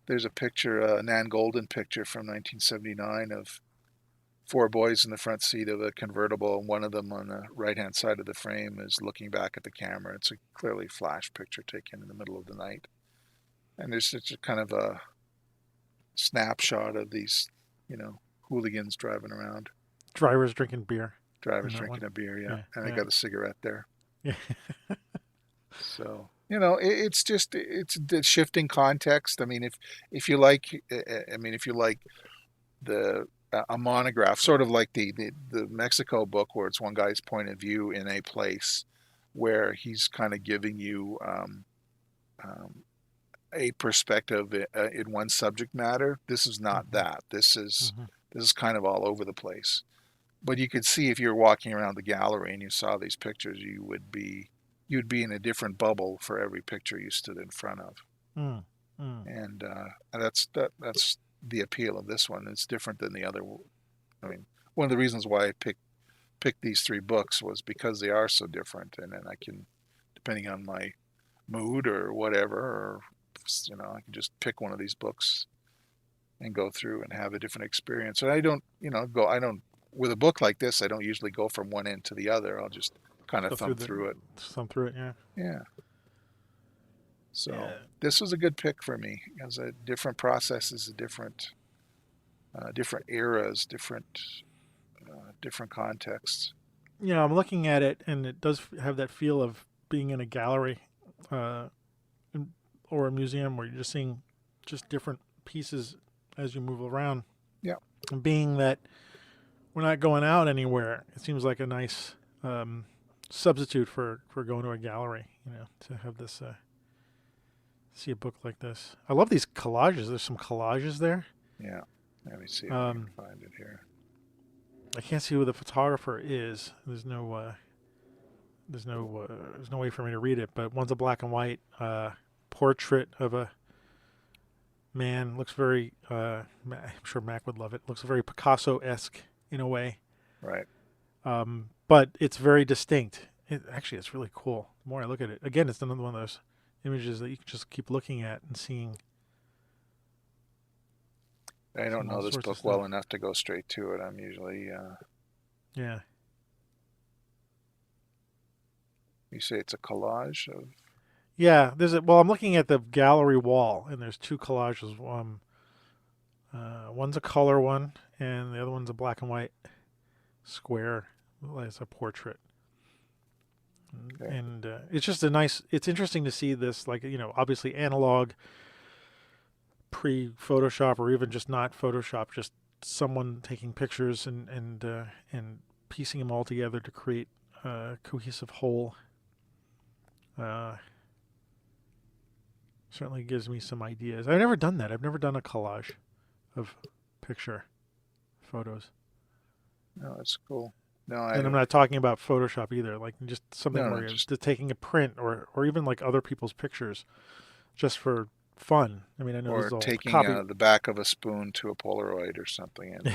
there's a picture, a Nan Golden picture from 1979 of four boys in the front seat of a convertible, and one of them on the right-hand side of the frame is looking back at the camera. It's a clearly flash picture taken in the middle of the night. And there's such a kind of a snapshot of these, hooligans driving around.
Drivers drinking beer.
Drivers drinking a beer, yeah. And they got a cigarette there.
Yeah.
So, it's the shifting context. I mean, if you like, a monograph, sort of like the Mexico book, where it's one guy's point of view in a place where he's kind of giving you a perspective in one subject matter. This is not that. This is kind of all over the place. But you could see, if you're walking around the gallery and you saw these pictures, you'd be in a different bubble for every picture you stood in front of. And that's the appeal of this one. It's different than the other. I mean, one of the reasons why I picked these three books was because they are so different, and then I can, depending on my mood or whatever, or I can just pick one of these books and go through and have a different experience. And I don't with a book like this, I don't usually go from one end to the other. I'll just kind of thumb through it.
Yeah.
Yeah. So this was a good pick for me. It was a different processes, different eras, different contexts.
Yeah, I'm looking at it, and it does have that feel of being in a gallery or a museum, where you're just seeing just different pieces as you move around.
Yeah.
And being that we're not going out anywhere, it seems like a nice substitute for going to a gallery, to have this, see a book like this. I love these collages. There's some collages there.
Yeah. Let me see if I can find it here.
I can't see who the photographer is. There's no way for me to read it, but one's a black and white portrait of a man. Looks very, I'm sure Mac would love it. Looks very Picasso-esque in a way.
Right.
But it's very distinct. It's really cool. The more I look at it, again, it's another one of those images that you can just keep looking at and seeing.
I don't know this book well enough to go straight to it. I'm usually...
Yeah.
You say it's a collage of...
Yeah, I'm looking at the gallery wall, and there's two collages. One's a color one, and the other one's a black and white square. It's a portrait. Okay. And it's just it's interesting to see this, obviously analog, pre-Photoshop, or even just not Photoshop, just someone taking pictures and piecing them all together to create a cohesive whole. Certainly gives me some ideas. I've never done that. I've never done a collage of picture photos.
No, that's cool. No,
and I'm not talking about Photoshop either. Like just something where you're just taking a print, or even like other people's pictures, just for fun. I mean, I know
or taking the back of a spoon to a Polaroid or something and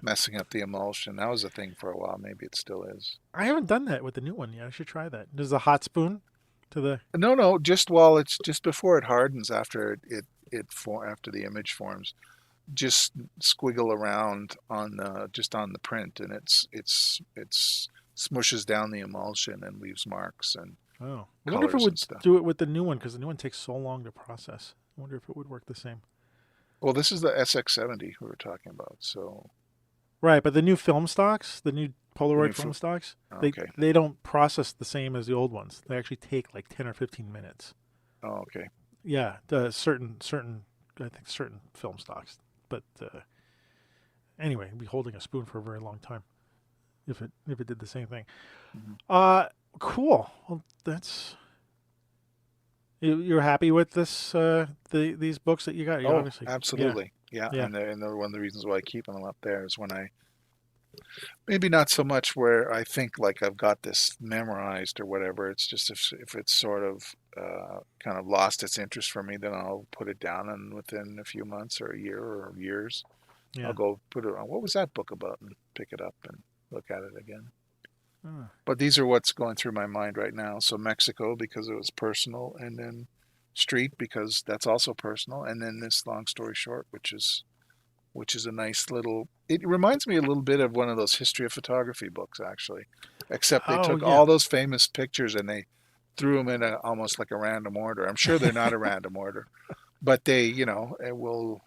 messing up the emulsion. That was a thing for a while. Maybe it still is.
I haven't done that with the new one yet. I should try that. There's a hot spoon to the.
No. Just while it's just before it hardens, after after the image forms, just squiggle around on the print, and it's smushes down the emulsion and leaves marks and.
Oh, I wonder if it would do it with the new one, because the new one takes so long to process. I wonder if it would work the same.
Well, this is the SX70 we were talking about, so.
Right, but the new film stocks, the new Polaroid film stocks, they don't process the same as the old ones. They actually take like 10 or 15 minutes.
Oh, okay.
Yeah, certain film stocks. But anyway, I'd be holding a spoon for a very long time if it did the same thing. Mm-hmm. Cool. Well, that's. You're happy with this? These books that you got?
Obviously. Absolutely. Yeah. And one of the reasons why I keep them up there is when maybe not so much where I think like I've got this memorized or whatever. It's just if it's sort of kind of lost its interest for me, then I'll put it down, and within a few months or a year or years, I'll go put it on. What was that book about? And pick it up and look at it again. But these are what's going through my mind right now. So Mexico, because it was personal, and then street, because that's also personal, and then this long story short, which is a nice little. It reminds me a little bit of one of those history of photography books, actually, except they took all those famous pictures and they threw them in almost like a random order. I'm sure they're not a random order, but they, it will.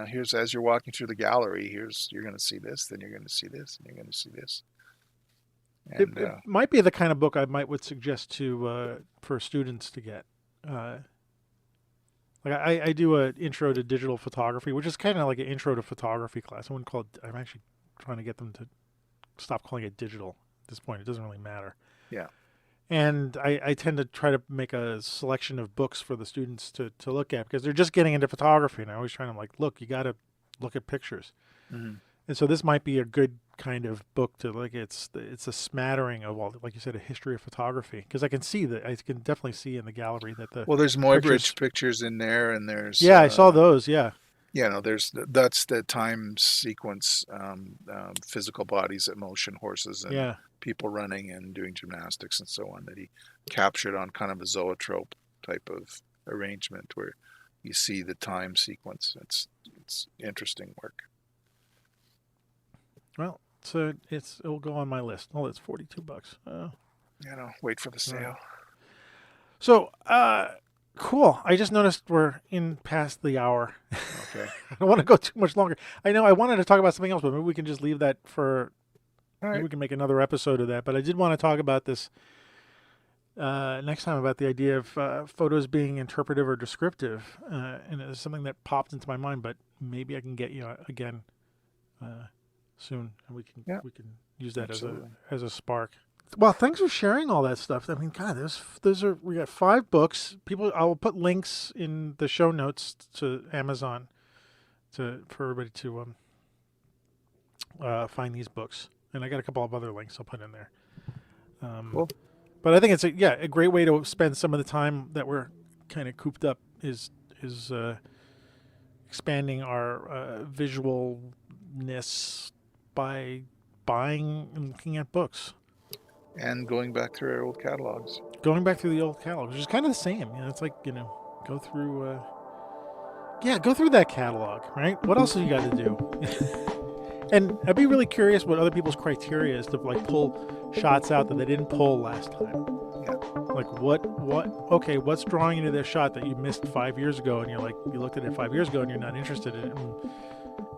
Here's, as you're walking through the gallery, you're going to see this, then you're going to see this, and you're going to see this. And,
it might be the kind of book I would suggest for students to get. Like I do an intro to digital photography, which is kind of like an intro to photography class. I wouldn't call it. I'm actually trying to get them to stop calling it digital at this point. It doesn't really matter.
Yeah.
And I tend to try to make a selection of books for the students to look at, because they're just getting into photography, and I always try to look, you got to look at pictures.
Mm-hmm.
And so this might be a good kind of book to look. It's a smattering of, like you said, a history of photography, because I can definitely see in the gallery that
there's Muybridge pictures in there, and there's
I saw those.
that's the time sequence, physical bodies at motion, horses and people running and doing gymnastics and so on, that he captured on kind of a zoetrope type of arrangement where you see the time sequence. It's interesting work.
Well, so it'll go on my list. Oh, it's $42.
Wait for the sale.
So, cool. I just noticed we're in past the hour.
Okay.
I don't want to go too much longer. I know I wanted to talk about something else, but maybe we can just leave that for.
All right.
Maybe we can make another episode of that. But I did want to talk about this next time, about the idea of photos being interpretive or descriptive, and it's something that popped into my mind. But maybe I can get you again soon, and we can use that as a spark. Well, thanks for sharing all that stuff. I mean, God, we got 5 books. I'll put links in the show notes to Amazon for everybody to find these books. And I got a couple of other links I'll put in there.
Cool.
But I think it's a great way to spend some of the time that we're kind of cooped up is expanding our visualness by buying and looking at books.
And going back through our old catalogs.
Going back through the old catalogs, which is kind of the same. It's like, go through that catalog, right? What else have you got to do? And I'd be really curious what other people's criteria is to pull shots out that they didn't pull last time.
Yeah.
Like what's drawing you to this shot that you missed 5 years ago, and you looked at it 5 years ago and you're not interested in it.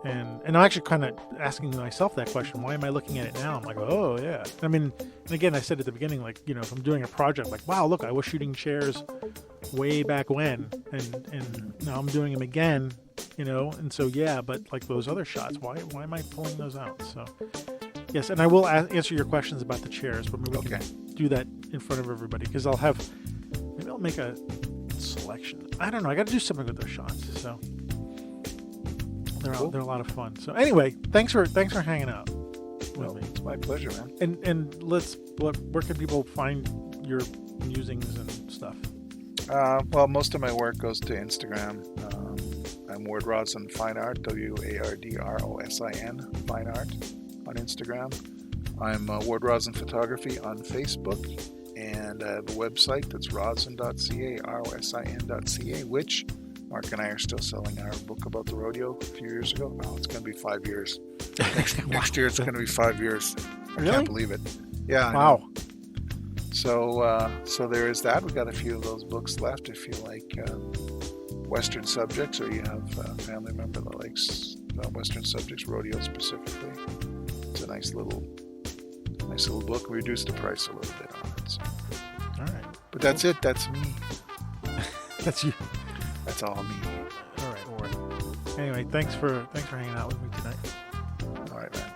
And I'm actually kind of asking myself that question. Why am I looking at it now? I'm like, oh, yeah. I mean, and again, I said at the beginning, if I'm doing a project, wow, look, I was shooting chairs way back when, and now I'm doing them again, and so, but those other shots, why am I pulling those out? So, yes, and I will answer your questions about the chairs, but maybe we can do that in front of everybody, because maybe I'll make a selection. I don't know. I got to do something with those shots, so. They're a lot of fun. So anyway, thanks for hanging out with me.
It's my pleasure, man.
And where can people find your musings and stuff?
Well, most of my work goes to Instagram. I'm Ward Rosin Fine Art, WARDROSIN Fine Art on Instagram. I'm Ward Rosin Photography on Facebook, and I have a website that's rosin.ca, rosin.ca, which Mark and I are still selling our book about the rodeo a few years ago. No, it's going to be 5 years. Next year it's going to be 5 years. I can't believe it. Yeah.
Wow.
So there is that. We've got a few of those books left if you like Western subjects, or you have a family member that likes Western subjects, rodeo specifically. It's a nice little book. We reduced the price a little bit on it. So.
All right.
But that's it. That's me.
That's you.
That's all me.
All right, Ward. Anyway, thanks for hanging out with me tonight.
All right, man.